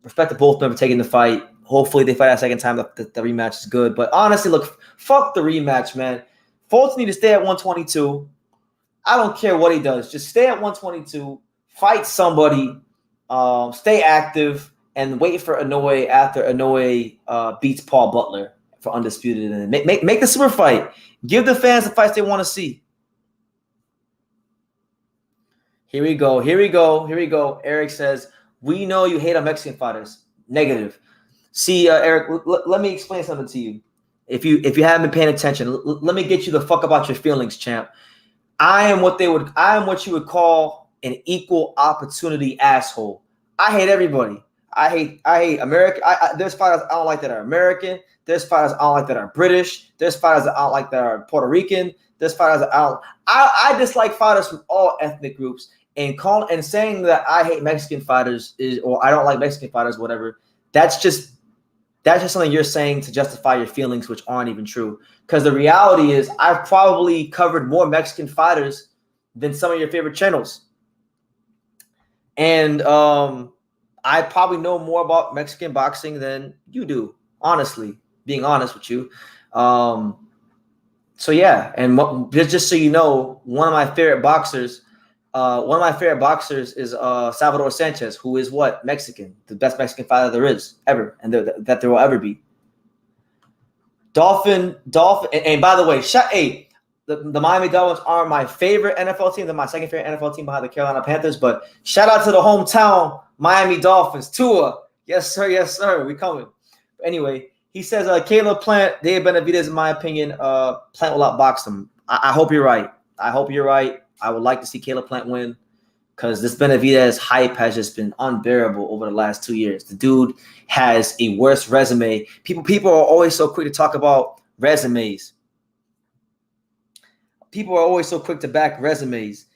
Respect to both of them for taking the fight. Hopefully they fight a second time. The rematch is good. But honestly, look, fuck the rematch, man. Fulton need to stay at 122. I don't care what he does. Just stay at 122. Fight somebody. Stay active. And wait for Inoue after Inoue beats Paul Butler for undisputed. And make the super fight. Give the fans the fights they want to see. Here we go. Eric says, we know you hate on Mexican fighters. Negative. See, Eric, let me explain something to you. If you haven't been paying attention, let me get you the fuck about your feelings, champ. I am what you would call an equal opportunity asshole. I hate everybody. I hate America. There's fighters I don't like that are American. There's fighters I don't like that are British. There's fighters I don't like that are Puerto Rican. There's fighters I dislike fighters from all ethnic groups. And saying that I hate Mexican fighters or I don't like Mexican fighters, whatever. That's just something you're saying to justify your feelings, which aren't even true. Because the reality is, I've probably covered more Mexican fighters than some of your favorite channels, and I probably know more about Mexican boxing than you do. Honestly, being honest with you. So yeah, and just so you know, one of my favorite boxers is Salvador Sanchez, who is what? Mexican, the best Mexican fighter there is ever, and that there will ever be. Dolphin, and by the way, the Miami Dolphins are my favorite NFL team. They're my second favorite NFL team behind the Carolina Panthers. But shout out to the hometown Miami Dolphins. Tua, yes sir, we coming. But anyway, he says Caleb Plant, Dave Benavidez, in my opinion, Plant will outbox them. I hope you're right. I would like to see Caleb Plant win because this Benavidez hype has just been unbearable over the last 2 years. The dude has a worse resume. People are always so quick to talk about resumes. People are always so quick to back resumes,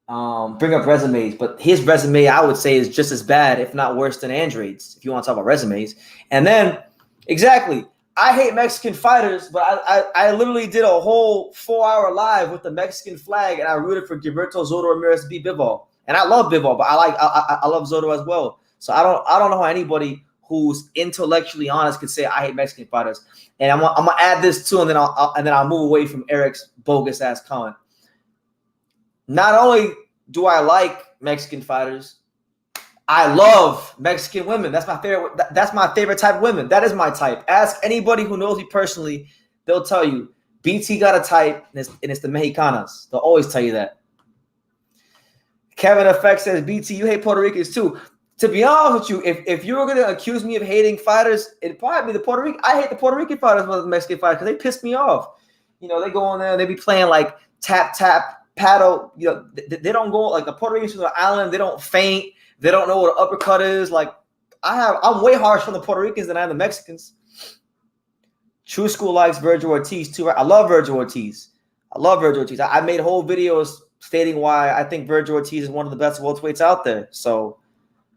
bring up resumes. But his resume, I would say, is just as bad, if not worse, than Andrade's, if you want to talk about resumes. And then, exactly, I hate Mexican fighters, but I literally did a whole 4-hour live with the Mexican flag, and I rooted for Gilberto Soto Ramirez to beat Bivol. And I love Bivol, but I love Soto as well. So I don't know how anybody who's intellectually honest could say I hate Mexican fighters. And I'm gonna add this too, and then I'll move away from Eric's bogus ass comment. Not only do I like Mexican fighters, I love Mexican women. That's my favorite. That's my favorite type of women. That is my type. Ask anybody who knows me personally; they'll tell you BT got a type, and it's the Mexicanas. They'll always tell you that. Kevin Effect says, BT, you hate Puerto Ricans too. To be honest with you, if you were going to accuse me of hating fighters, it'd probably be the Puerto Rican. I hate the Puerto Rican fighters more than the Mexican fighters because they piss me off. You know, they go in there and they be playing like tap, paddle. You know, they don't go like the Puerto Ricans from the island. They don't feint. They don't know what an uppercut is. Like I'm way harsh on the Puerto Ricans than I am the Mexicans. True School likes Virgil Ortiz too. I love Virgil Ortiz. I made whole videos stating why I think Virgil Ortiz is one of the best welterweights out there. So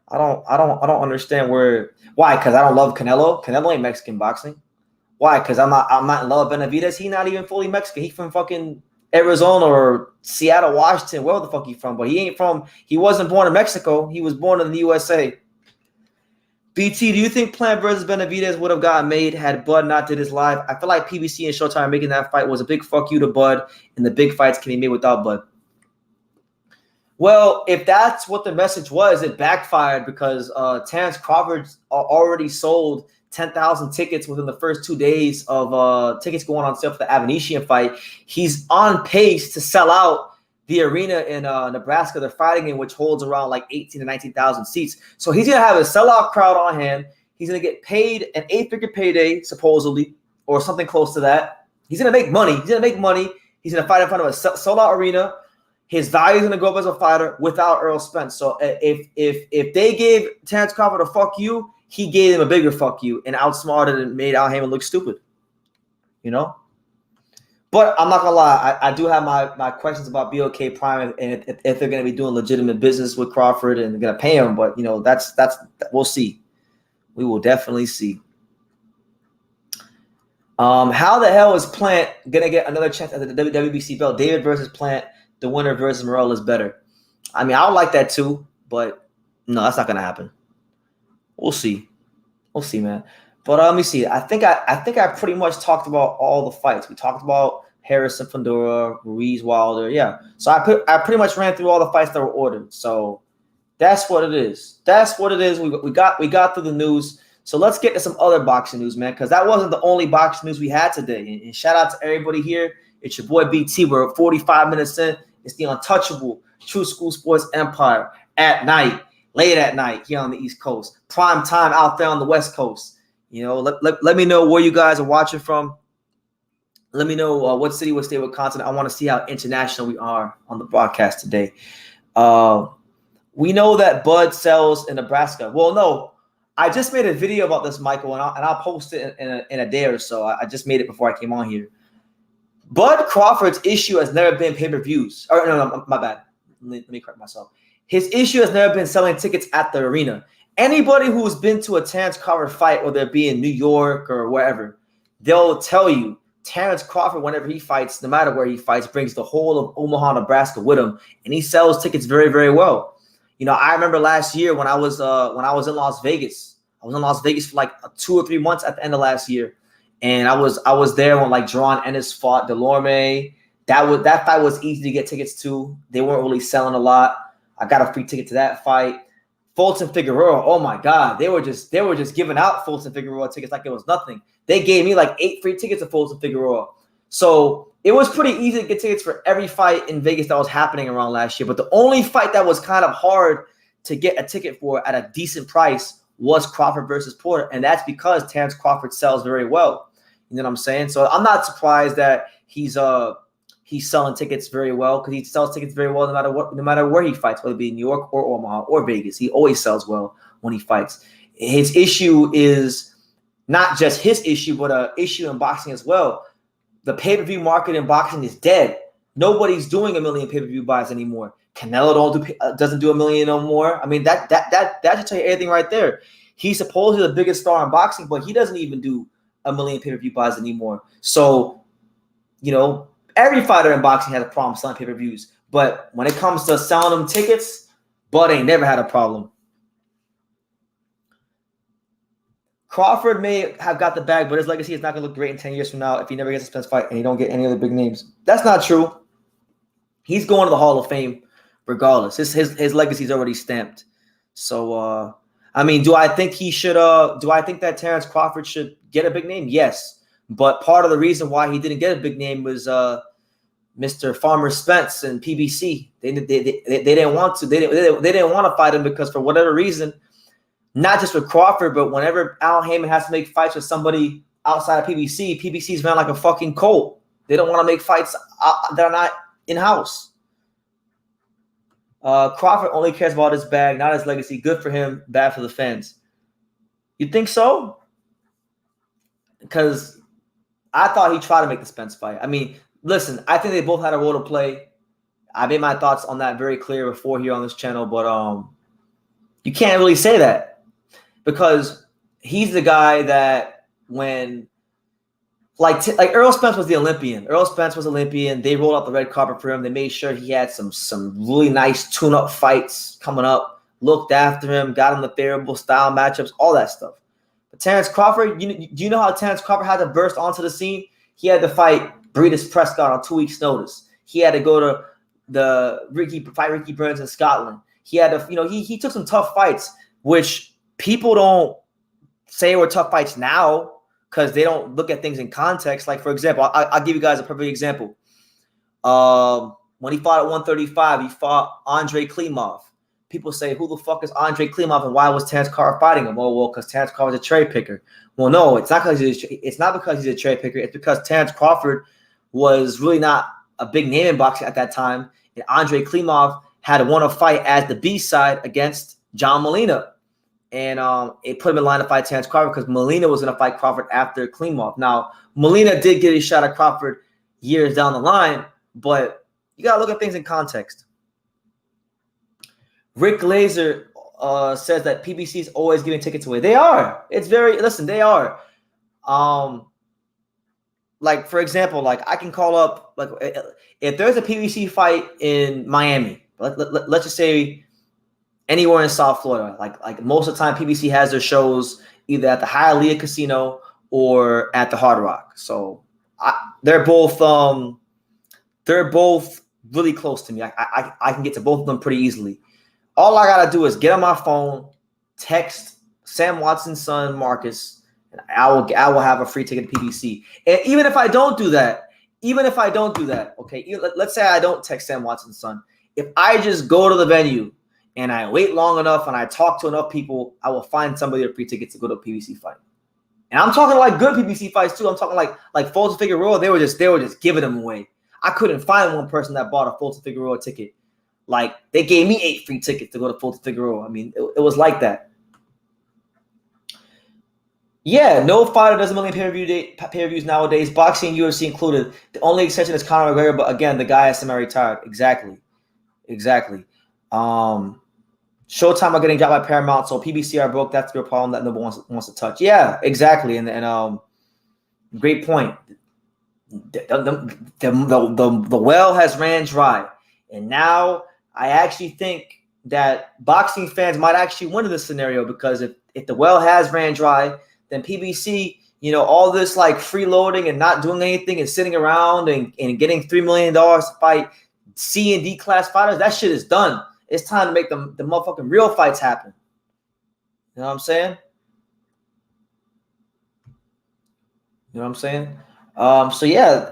I don't understand why. Because I don't love Canelo. Canelo ain't Mexican boxing. Why? Because I'm not in love with Benavidez. He not even fully Mexican. He from fucking Arizona or Seattle, Washington, where the fuck he from? But he wasn't born in Mexico. He was born in the USA. BT, do you think Plant versus Benavidez would have gotten made had Bud not did his live? I feel like PBC and Showtime making that fight was a big fuck you to Bud, and the big fights can be made without Bud. Well, if that's what the message was, it backfired because Terrence Crawford already sold 10,000 tickets within the first 2 days of tickets going on sale for the Avanesian fight. He's on pace to sell out the arena in Nebraska they're fighting in, which holds around like 18 to 19,000 seats. So he's going to have a sellout crowd on hand. He's going to get paid an 8-figure payday, supposedly, or something close to that. He's going to make money. He's going to fight in front of a sold-out arena. His value is going to go up as a fighter without Errol Spence. So if they gave Terrence Crawford a fuck you, he gave him a bigger fuck you and outsmarted and made Al Heyman look stupid. You know? But I'm not going to lie. I do have my questions about BOK Prime and if they're going to be doing legitimate business with Crawford and they're going to pay him. But, you know, that's we'll see. We will definitely see. How the hell is Plant going to get another chance at the WBC belt? David versus Plant. The winner versus Morel is better. I mean, I would like that too, but no, that's not gonna happen. We'll see, man. But let me see. I think I pretty much talked about all the fights. We talked about Harrison, Fundora, Ruiz, Wilder. Yeah. So I pretty much ran through all the fights that were ordered. So that's what it is. We got through the news. So let's get to some other boxing news, man, because that wasn't the only boxing news we had today. And shout out to everybody here. It's your boy BT. We're 45 minutes in. It's the untouchable True School Sports Empire at night, late at night here on the East Coast. Prime time out there on the West Coast. You know, let me know where you guys are watching from. Let me know what city, what state, what continent. I want to see how international we are on the broadcast today. We know that Bud sells in Nebraska. Well, no, I just made a video about this, Michael, and I'll post it in a day or so. I just made it before I came on here. Bud Crawford's issue has never been pay-per-views. Or no, my bad. Let me correct myself. His issue has never been selling tickets at the arena. Anybody who's been to a Terrence Crawford fight, whether it be in New York or wherever, they'll tell you Terrence Crawford, whenever he fights, no matter where he fights, brings the whole of Omaha, Nebraska with him, and he sells tickets very, very well. You know, I remember last year when I was in Las Vegas. I was in Las Vegas for like 2 or 3 months at the end of last year. And I was there when like Jerron Ennis fought Delorme. That fight was easy to get tickets to. They weren't really selling a lot. I got a free ticket to that fight. Fulton Figueroa, oh my God, they were just giving out Fulton Figueroa tickets like it was nothing. They gave me like 8 free tickets to Fulton Figueroa. So it was pretty easy to get tickets for every fight in Vegas that was happening around last year. But the only fight that was kind of hard to get a ticket for at a decent price was Crawford versus Porter, and that's because Terrence Crawford sells very well. You know what I'm saying? So I'm not surprised that he's selling tickets very well, because he sells tickets very well no matter where he fights, whether it be New York or Omaha or Vegas. He always sells well when he fights. His issue is not just his issue, but an issue in boxing as well. The pay-per-view market in boxing is dead. Nobody's doing 1 million pay-per-view buys anymore. Canelo doesn't do 1 million no more. I mean, that should tell you everything right there. He's supposedly the biggest star in boxing, but he doesn't even do 1 million pay-per-view buys anymore. So, you know, every fighter in boxing has a problem selling pay-per-views. But when it comes to selling them tickets, Bud ain't never had a problem. Crawford may have got the bag, but his legacy is not going to look great in 10 years from now if he never gets a Spence fight and he don't get any other big names. That's not true. He's going to the Hall of Fame regardless. His legacy is already stamped. So, I mean, do I think that Terrence Crawford should get a big name? Yes. But part of the reason why he didn't get a big name was Mr. Farmer Spence and PBC. They didn't want to. They didn't want to fight him because for whatever reason, not just with Crawford, but whenever Al Heyman has to make fights with somebody outside of PBC, PBC's ran like a fucking cult. They don't want to make fights that are not in-house. Crawford only cares about his bag, not his legacy. Good for him, bad for the fans. You think so? Because I thought he tried to make the Spence fight. I mean, listen, I think they both had a role to play. I made my thoughts on that very clear before here on this channel, but you can't really say that because he's the guy that when like Errol Spence was the Olympian. Errol Spence was Olympian. They rolled out the red carpet for him. They made sure he had some really nice tune-up fights coming up, looked after him, got him the favorable style matchups, all that stuff. But Terrence Crawford, do you know how Terrence Crawford had to burst onto the scene? He had to fight Breedis Prescott on 2 weeks' notice. He had to go to fight Ricky Burns in Scotland. He had to, he took some tough fights, which people don't say were tough fights now because they don't look at things in context. Like, for example, I'll give you guys a perfect example. When he fought at 135, he fought Andre Klimov. People say, who the fuck is Andre Klimov and why was Terrence Crawford fighting him? Well, because Terrence Crawford's a cherry picker. Well, no, it's not because he's a cherry picker. It's because Terrence Crawford was really not a big name in boxing at that time. And Andre Klimov had won a fight as the B-side against John Molina. And it put him in line to fight Terrence Crawford because Molina was going to fight Crawford after Klimov. Now, Molina did get a shot at Crawford years down the line, but you got to look at things in context. Rick Glazer says that PBC is always giving tickets away. They are. They are. Like, for example, like I can call up, like if there's a PBC fight in Miami, let's just say anywhere in South Florida, like most of the time PBC has their shows either at the Hialeah Casino or at the Hard Rock. So they're both really close to me. I can get to both of them pretty easily. All I gotta do is get on my phone, text Sam Watson's son Marcus, and I will have a free ticket to PBC. And even if I don't do that, okay, let's say I don't text Sam Watson's son. If I just go to the venue and I wait long enough and I talk to enough people, I will find somebody a free ticket to go to a PBC fight. And I'm talking like good PBC fights too. I'm talking like Fulton Figueroa. They were just giving them away. I couldn't find one person that bought a Fulton Figueroa ticket. Like, they gave me 8 free tickets to go to Fulton Figueroa. I mean, it was like that. Yeah, no fighter does a million pay-per-views nowadays, boxing and UFC included. The only exception is Conor McGregor, but again, the guy is semi-retired. Exactly. Showtime are getting dropped by Paramount, so PBC are broke. That's their problem that nobody wants to touch. Yeah, exactly. And great point. The well has ran dry, and now I actually think that boxing fans might actually win in this scenario, because if the well has ran dry, then PBC, all this like freeloading and not doing anything and sitting around and getting $3 million to fight C and D class fighters, that shit is done. It's time to make the motherfucking real fights happen. You know what I'm saying? So yeah.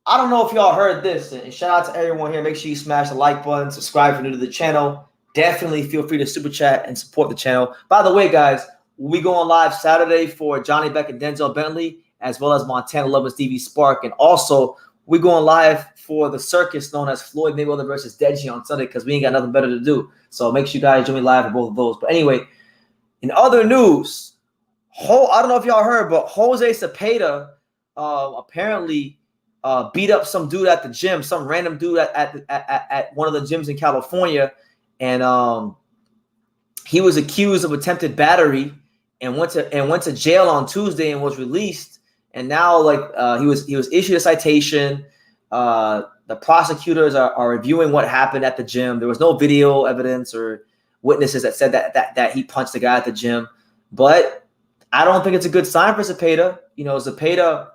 I don't know if y'all heard this. And shout out to everyone here. Make sure you smash the like button, subscribe if you're new to the channel. Definitely feel free to super chat and support the channel. By the way, guys, we go on live Saturday for Johnny Beck and Denzel Bentley, as well as Montana Lovers TV Spark. And also, we go on live for the circus known as Floyd Mayweather versus Deji on Sunday, because we ain't got nothing better to do. So make sure you guys join me live for both of those. But anyway, in other news, I don't know if y'all heard, but Jose Cepeda apparently beat up some dude at the gym, some random dude at one of the gyms in California, and he was accused of attempted battery and went to jail on Tuesday and was released. And now, he was issued a citation. The prosecutors are reviewing what happened at the gym. There was no video evidence or witnesses that said that he punched the guy at the gym, but I don't think it's a good sign for Cepeda. Cepeda,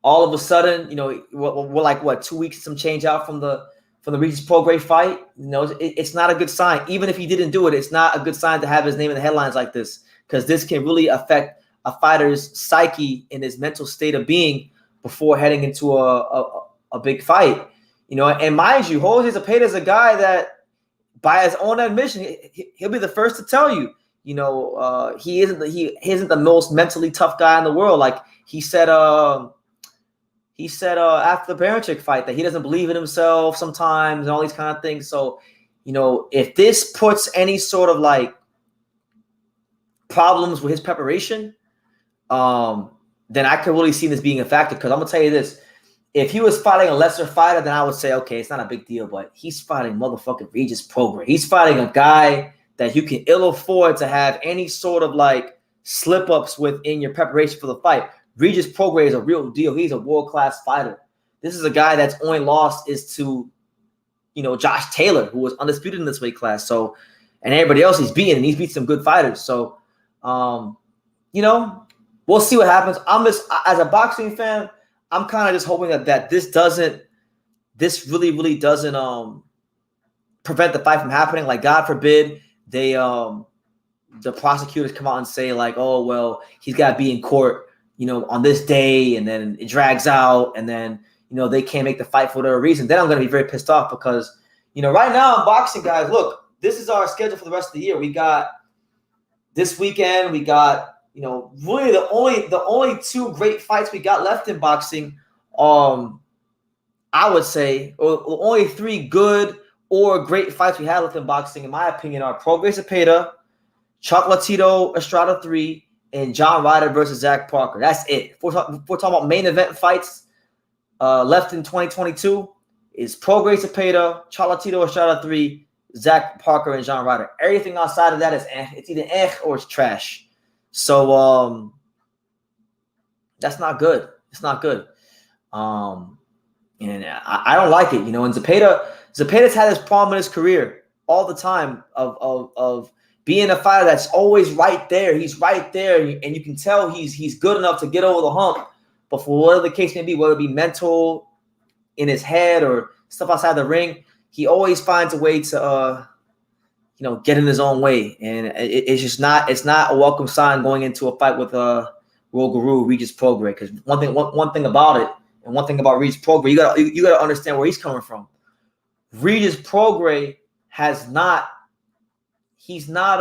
all of a sudden, we're like 2 weeks, some change out from the Regis Prograis fight. It's not a good sign. Even if he didn't do it, it's not a good sign to have his name in the headlines like this, because this can really affect a fighter's psyche and his mental state of being before heading into a big fight. And mind you, Jose Cepeda is a guy that, by his own admission, he'll be the first to tell you, he isn't the most mentally tough guy in the world. Like he said after the Baranchik fight that he doesn't believe in himself sometimes and all these kind of things. So, if this puts any sort of like problems with his preparation, then I could really see this being a factor. Because I'm gonna tell you this: if he was fighting a lesser fighter, then I would say, okay, it's not a big deal. But he's fighting motherfucking Regis Prograis. He's fighting a guy that you can ill afford to have any sort of like slip ups within your preparation for the fight. Regis Prograis is a real deal. He's a world-class fighter. This is a guy that's only lost is to, Josh Taylor, who was undisputed in this weight class. So, and everybody else he's beaten, and he's beat some good fighters. So, we'll see what happens. I'm just, as a boxing fan, I'm kind of just hoping that this really doesn't prevent the fight from happening. Like, God forbid the prosecutors come out and say like, oh, well, he's got to be in court, on this day, and then it drags out, and then, they can't make the fight for whatever reason. Then I'm going to be very pissed off because, right now in boxing, guys, look, this is our schedule for the rest of the year. We got this weekend, we got, really the only 2 great fights we got left in boxing, I would say, or only 3 good or great fights we had left in boxing, in my opinion, are Prograis Cepeda, Chocolatito Estrada 3, and John Ryder versus Zach Parker. That's it. If we're talking about main event fights left in 2022, is Prograis Cepeda, Chocolatito Estrada 3, Zach Parker, and John Ryder. Everything outside of that is it's either or it's trash. So that's not good. It's not good. And I don't like it, And Zepeda's had this problem in his career all the time of being a fighter that's always right there. He's right there, and you can tell he's good enough to get over the hump. But for whatever the case may be, whether it be mental in his head or stuff outside the ring, he always finds a way to get in his own way. And it's just not a welcome sign going into a fight with World Guru Regis Prograis. Because one thing about it, and one thing about Regis Prograis, you gotta understand where he's coming from. Regis Prograis he's not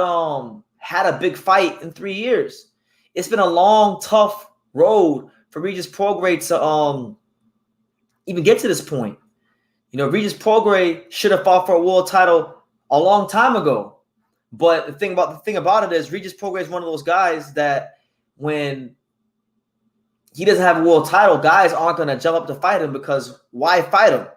had a big fight in 3 years. It's been a long, tough road for Regis Prograis to even get to this point. You know, Regis Prograis should have fought for a world title a long time ago. But the thing about it is Regis Prograis is one of those guys that when he doesn't have a world title, guys aren't going to jump up to fight him because why fight him?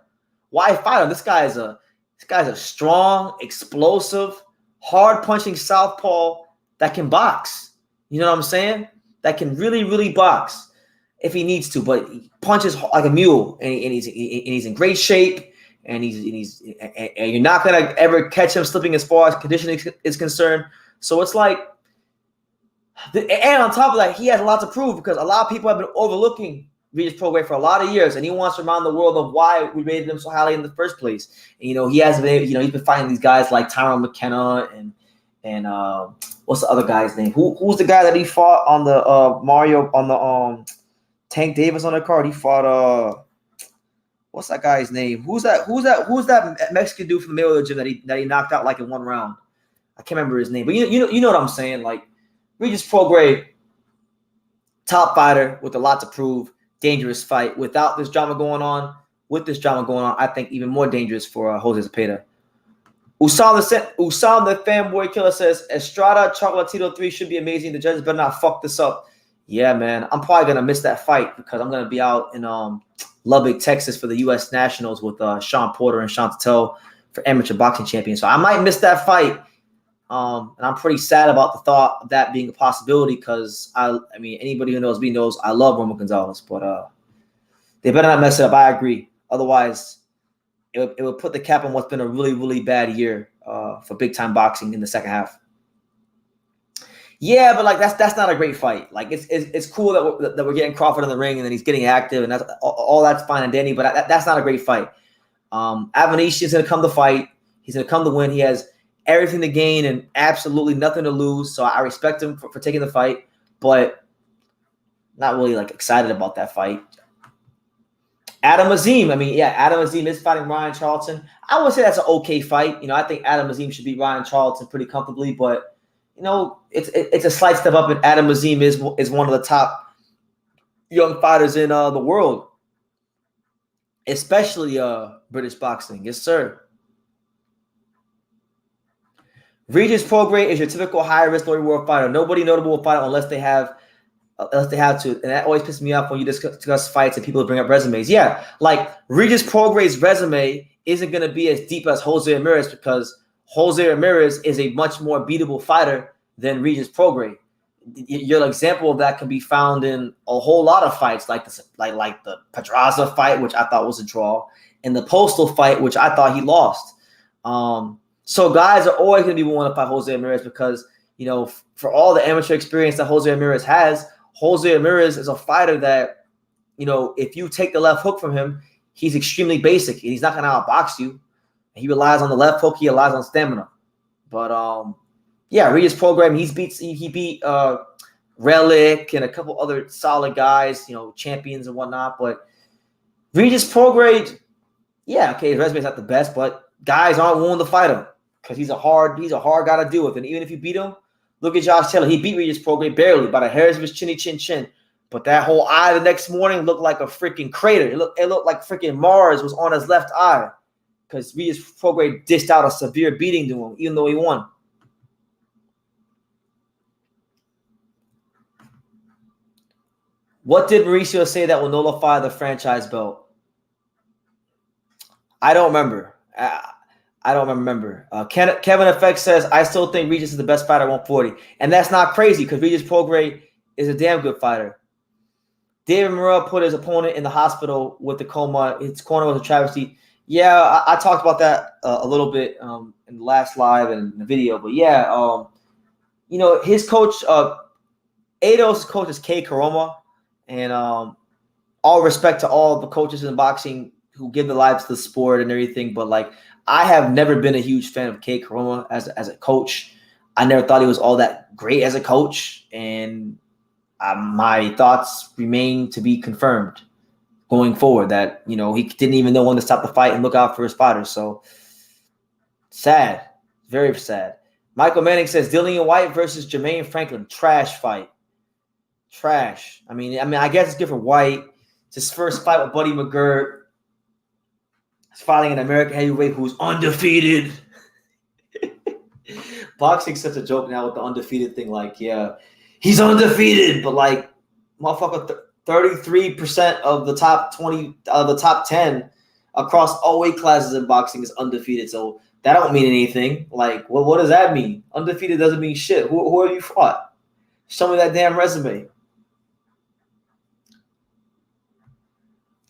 Why fight him? This guy's a strong, explosive, hard-punching southpaw that can box. You know what I'm saying? That can really, really box if he needs to. But he punches like a mule, and he's in great shape, and you're not gonna ever catch him slipping as far as conditioning is concerned. So it's like, and on top of that, he has a lot to prove because a lot of people have been overlooking Regis Prograis for a lot of years, and he wants to remind the world of why we rated him so highly in the first place. And, you know, he has been, he's been fighting these guys like Tyrone McKenna and what's the other guy's name? Who's the guy that he fought on the Mario on the Tank Davis on the card? He fought what's that guy's name? Who's that Mexican dude from the middle of the gym that he knocked out like in one round? I can't remember his name, but you know what I'm saying. Like Regis Prograis, top fighter with a lot to prove, dangerous fight. Without this drama going on, with this drama going on, I think even more dangerous for Jose Zepeda. Usam the fanboy killer says Estrada Chocolatito 3 should be amazing. The judges better not fuck this up. Yeah, man. I'm probably gonna miss that fight because I'm gonna be out in Lubbock, Texas for the U.S. Nationals with Sean Porter and Sean Tatel for amateur boxing champions. So I might miss that fight. And I'm pretty sad about the thought of that being a possibility because I mean anybody who knows me knows I love Roman Gonzalez, but they better not mess it up. I agree. Otherwise, it would put the cap on what's been a really, really bad year for big time boxing in the second half. Yeah, but like that's not a great fight. Like it's cool that we're getting Crawford in the ring and then he's getting active and that's all that's fine and dandy, but that's not a great fight. Avanesyan's gonna come to fight. He's gonna come to win. He has everything to gain and absolutely nothing to lose. So I respect him for taking the fight, but not really like excited about that fight. Adam Azim. Adam Azim is fighting Ryan Charlton. I would say that's an okay fight. You know, I think Adam Azim should beat Ryan Charlton pretty comfortably, but you know, it's a slight step up, and Adam Azim is one of the top young fighters in the world, especially British boxing. Yes, sir. Regis Prograis is your typical high-risk, low-reward fighter. Nobody notable will fight unless they have to. And that always pisses me off when you discuss fights and people bring up resumes. Yeah, like Regis Prograis' resume isn't going to be as deep as Jose Ramirez because Jose Ramirez is a much more beatable fighter than Regis Prograis. Your example of that can be found in a whole lot of fights, like the Pedraza fight, which I thought was a draw, and the Postal fight, which I thought he lost. So guys are always going to be willing to fight Jose Ramirez because, you know, for all the amateur experience that Jose Ramirez has, Jose Ramirez is a fighter that, you know, if you take the left hook from him, he's extremely basic and he's not going to outbox you. He relies on the left hook. He relies on stamina. But yeah, Regis Prograis, he beat Relic and a couple other solid guys, you know, champions and whatnot. But Regis Prograis, yeah, okay, his resume's not the best, but guys aren't willing to fight him because he's a hard guy to deal with. And even if you beat him, look at Josh Taylor. He beat Regis Prograis barely by the hairs of his chinny chin. But that whole eye the next morning looked like a freaking crater. It looked like freaking Mars was on his left eye because Regis Prograis dished out a severe beating to him, even though he won. What did Mauricio say that will nullify the franchise belt? I don't remember. I don't remember. Kevin Effect says, I still think Regis is the best fighter at 140. And that's not crazy because Regis Prograis is a damn good fighter. David Morrell put his opponent in the hospital with the coma. His corner was a travesty. Yeah, I talked about that a little bit in the last live and in the video. But yeah, you know, his coach, Ado's coach is Kei Karoma. And all respect to all the coaches in boxing who give their lives to the sport and everything. But like, I have never been a huge fan of Kei Karoma as a coach. I never thought he was all that great as a coach. And my thoughts remain to be confirmed going forward that, you know, he didn't even know when to stop the fight and look out for his fighters. So sad, very sad. Michael Manning says Dillian White versus Jermaine Franklin. Trash fight. Trash. I mean, I guess it's good for White. It's his first fight with Buddy McGirt. He's fighting an American heavyweight who's undefeated. Boxing's such a joke now with the undefeated thing. Like, yeah, he's undefeated, but like, motherfucker, 33% of the top 20, the top 10 across all weight classes in boxing is undefeated. So that don't mean anything. Like, what does that mean? Undefeated doesn't mean shit. Who have you fought? Show me that damn resume.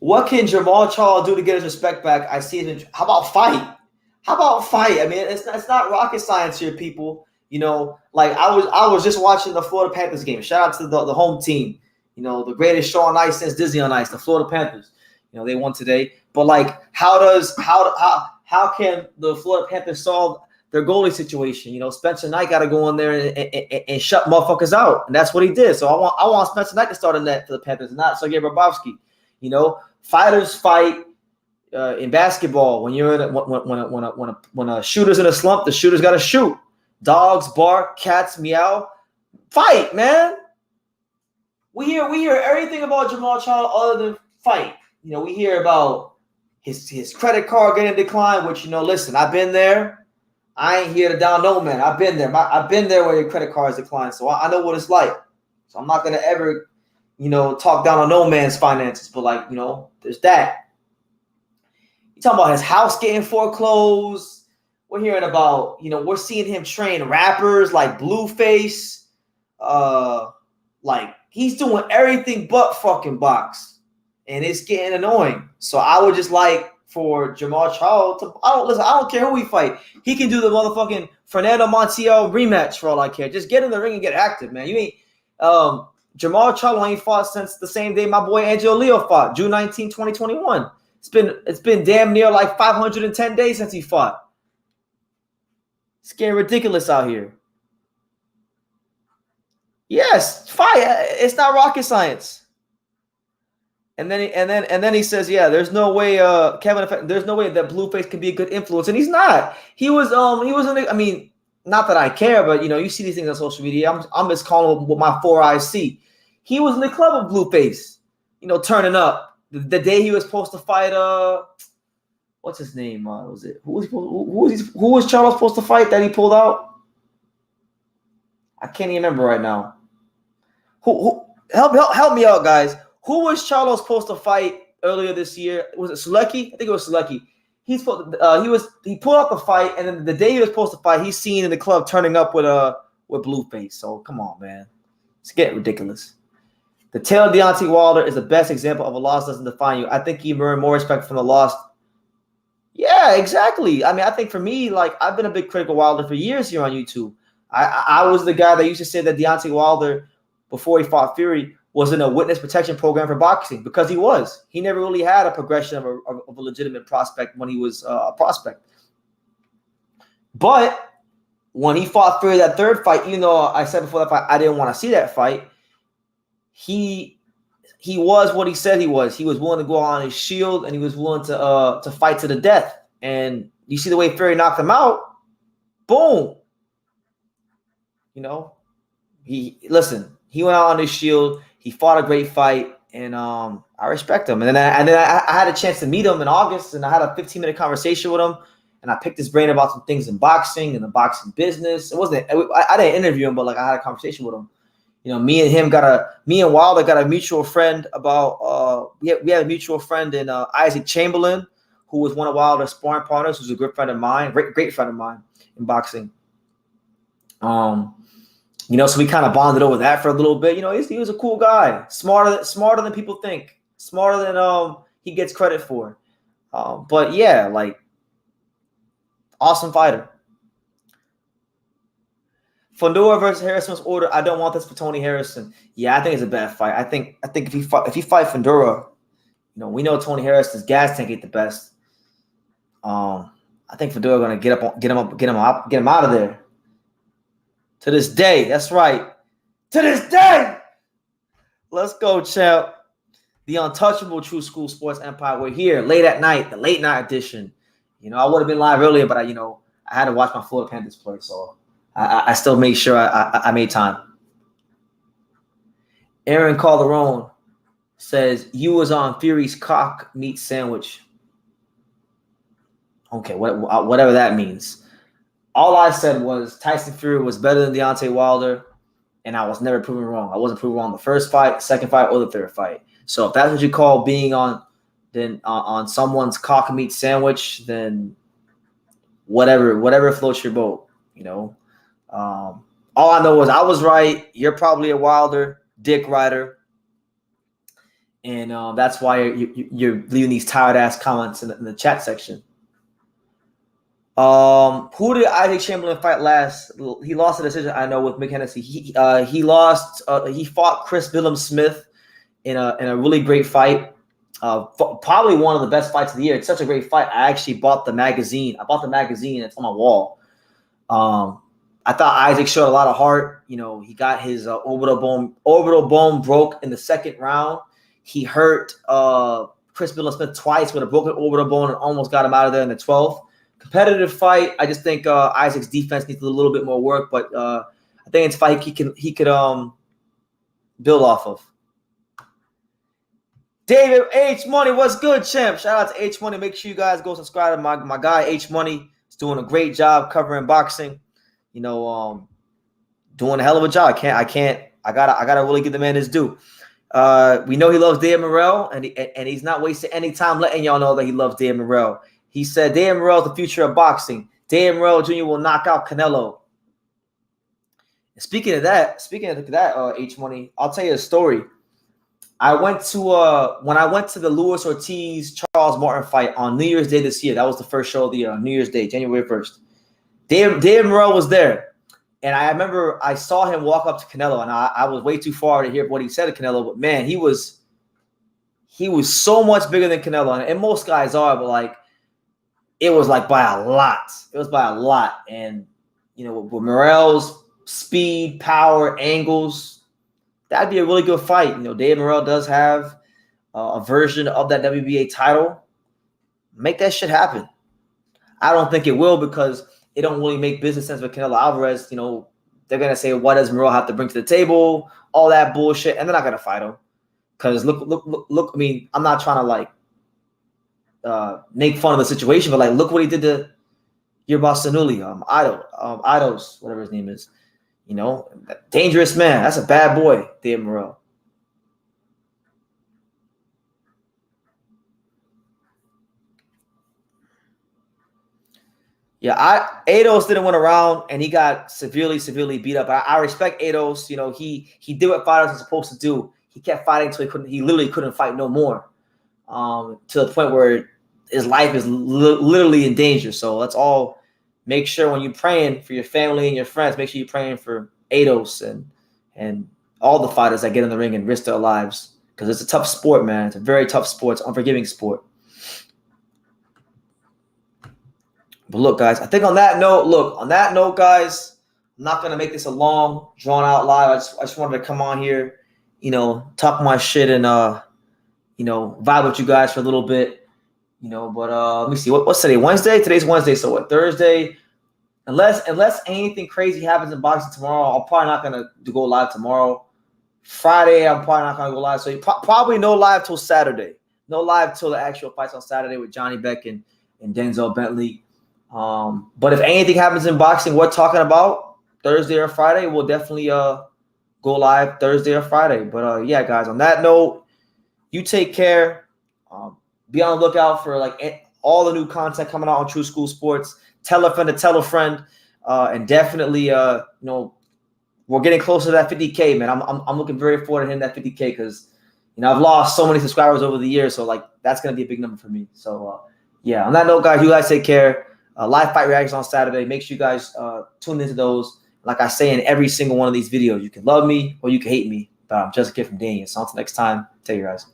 What can Jamal Charles do to get his respect back? I see it. How about fight? How about fight? I mean, it's not rocket science here, people. You know, like I was just watching the Florida Panthers game. Shout out to the home team. You know, the greatest show on ice since Disney on Ice, the Florida Panthers. You know, they won today. But like, how can the Florida Panthers solve their goalie situation? You know, Spencer Knight got to go in there and shut motherfuckers out, and that's what he did. So I want Spencer Knight to start in that for the Panthers, not Sergei Bobrovsky. You know, fighters fight. In basketball, when you're in when a shooter's in a slump, the shooter's got to shoot. Dogs bark, cats meow. Fight, man. We hear everything about Jamal Charles other than fight. You know, we hear about his credit card getting declined, which, you know, listen, I've been there. I ain't here to down no man. I've been there. I've been there where your credit cards decline, so I know what it's like. So I'm not gonna ever, you know, talk down on no man's finances, but like, you know, there's that. You talking about his house getting foreclosed. We're hearing about, you know, we're seeing him train rappers like Blueface. Like, he's doing everything but fucking box. And it's getting annoying. So I would just like for Jamal Charles to, I don't care who he fight. He can do the motherfucking Fernando Montiel rematch for all I care. Just get in the ring and get active, man. You ain't Jamal Charles ain't fought since the same day my boy Angelo Leo fought, June 19, 2021. It's been damn near like 510 days since he fought. It's getting ridiculous out here. Yes, fight. It's not rocket science. And then he says, yeah, there's no way there's no way that Blueface can be a good influence, and he's not. He was in the, I mean, not that I care, but you know, you see these things on social media. I'm just calling what my 4 eyes see. He was in the club with Blueface, you know, turning up. The day he was supposed to fight, what's his name? Was it who was Charles supposed to fight that he pulled out? I can't even remember right now. Who help me out, guys? Who was Charles supposed to fight earlier this year? Was it Sulecki? I think it was Sulecki. He pulled out the fight, and then the day he was supposed to fight, he's seen in the club turning up with Blueface. So come on, man, it's getting ridiculous. The tale of Deontay Wilder is the best example of a loss doesn't define you. I think he earned more respect from the loss. Yeah, exactly. I mean, I think for me, like, I've been a big critic of Wilder for years here on YouTube. I was the guy that used to say that Deontay Wilder, before he fought Fury, was in a witness protection program for boxing, because he was. He never really had a progression of a legitimate prospect when he was a prospect. But when he fought Fury that third fight, even though I said before that fight I didn't want to see that fight, he was what he said he was. He was willing to go on his shield, and he was willing to fight to the death. And you see the way Fury knocked him out. Boom. You know, he went out on his shield. He fought a great fight, and I respect him. And then I had a chance to meet him in August, and I had a 15-minute conversation with him, and I picked his brain about some things in boxing and the boxing business. I didn't interview him, but like I had a conversation with him. You know, me and Wilder got a mutual friend about we had a mutual friend in Isaac Chamberlain, who was one of Wilder's sparring partners, who's a good friend of mine, great friend of mine in boxing. You know, so we kind of bonded over that for a little bit. You know, he was a cool guy, smarter than people think, smarter than he gets credit for. But yeah, like, awesome fighter. Fundora versus Harrison's order. I don't want this for Tony Harrison. Yeah, I think it's a bad fight. I think if he fight Fundora, you know, we know Tony Harrison's gas tank ain't the best. I think Fundora gonna get him out of there. To this day, that's right. To this day, let's go, champ. The untouchable True School Sports Empire. We're here late at night, the late night edition. You know, I would have been live earlier, but I had to watch my Florida Panthers play, so I still made sure I made time. Aaron Calderon says, you was on Fury's cock meat sandwich. Okay, whatever that means. All I said was Tyson Fury was better than Deontay Wilder, and I was never proven wrong. I wasn't proven wrong the first fight, second fight, or the third fight. So if that's what you call being on someone's cock meat sandwich, then whatever floats your boat, you know. All I know is I was right. You're probably a Wilder dick rider, and that's why you're leaving these tired ass comments in the chat section. Who did Isaac Chamberlain fight last? He lost the decision, I know, with Mick Hennessy. He lost. He fought Chris Billum-Smith in a really great fight. Probably one of the best fights of the year. It's such a great fight. I actually bought the magazine. I bought the magazine. It's on my wall. I thought Isaac showed a lot of heart. You know, he got his orbital bone broke in the second round. He hurt Chris Billum-Smith twice with a broken orbital bone and almost got him out of there in the 12th. Competitive fight. I just think Isaac's defense needs a little bit more work, but I think it's a fight he could build off of. David H Money, what's good, champ? Shout out to H Money. Make sure you guys go subscribe to my guy H Money. He's doing a great job covering boxing. You know, doing a hell of a job. I gotta really give the man his due. We know he loves Dan Morrell, and he's not wasting any time letting y'all know that he loves Dan Morrell. He said Dan Morrell is the future of boxing. Dan Morrell Jr. will knock out Canelo. And speaking of that, H Money, I'll tell you a story. I went to when I went to the Luis Ortiz Charles Martin fight on New Year's Day this year. That was the first show of the year, New Year's Day, January 1st. Dan Morrell was there, and I remember I saw him walk up to Canelo, and I was way too far to hear what he said to Canelo. But man, he was so much bigger than Canelo, and most guys are, but like it was like by a lot. It was by a lot, and you know, with Morrell's speed, power, angles, that'd be a really good fight. You know, Dave Morrell does have a version of that WBA title. Make that shit happen. I don't think it will because it don't really make business sense with Canelo Alvarez. You know, they're going to say, what does Morrell have to bring to the table? All that bullshit. And they're not going to fight him. Because look, I mean, I'm not trying to like make fun of the situation, but like, look what he did to your Bostonuli, Idos, whatever his name is. You know, dangerous man. That's a bad boy, Dave Morrell. Yeah, Ados didn't win a round, and he got severely beat up. I respect Ados. You know, he did what fighters are supposed to do. He kept fighting until he literally couldn't fight no more, to the point where his life is literally in danger. So let's all make sure when you're praying for your family and your friends, make sure you're praying for Ados and all the fighters that get in the ring and risk their lives, because it's a tough sport, man. It's a very tough sport. It's an unforgiving sport. But look, guys, I think on that note, guys, I'm not going to make this a long, drawn-out live. I just wanted to come on here, you know, talk my shit and, you know, vibe with you guys for a little bit, you know. But let me see. What's today? Wednesday? Today's Wednesday. So what, Thursday? Unless anything crazy happens in boxing tomorrow, I'm probably not going to go live tomorrow. Friday, I'm probably not going to go live. So probably no live till Saturday. No live till the actual fights on Saturday with Johnny Beck and Denzel Bentley. But if anything happens in boxing, we're talking about Thursday or Friday, we'll definitely go live Thursday or Friday. But yeah, guys, on that note, you take care. Be on the lookout for like all the new content coming out on True School Sports. Tell a friend to tell a friend, and definitely you know, we're getting closer to that 50K, man. I'm looking very forward to hitting that 50K because, you know, I've lost so many subscribers over the years, so like that's gonna be a big number for me. So yeah, on that note, guys, you guys take care. Live fight reactions on Saturday. Make sure you guys tune into those. Like I say in every single one of these videos, you can love me or you can hate me, but I'm just a kid from Daniel. So until next time, take care, guys.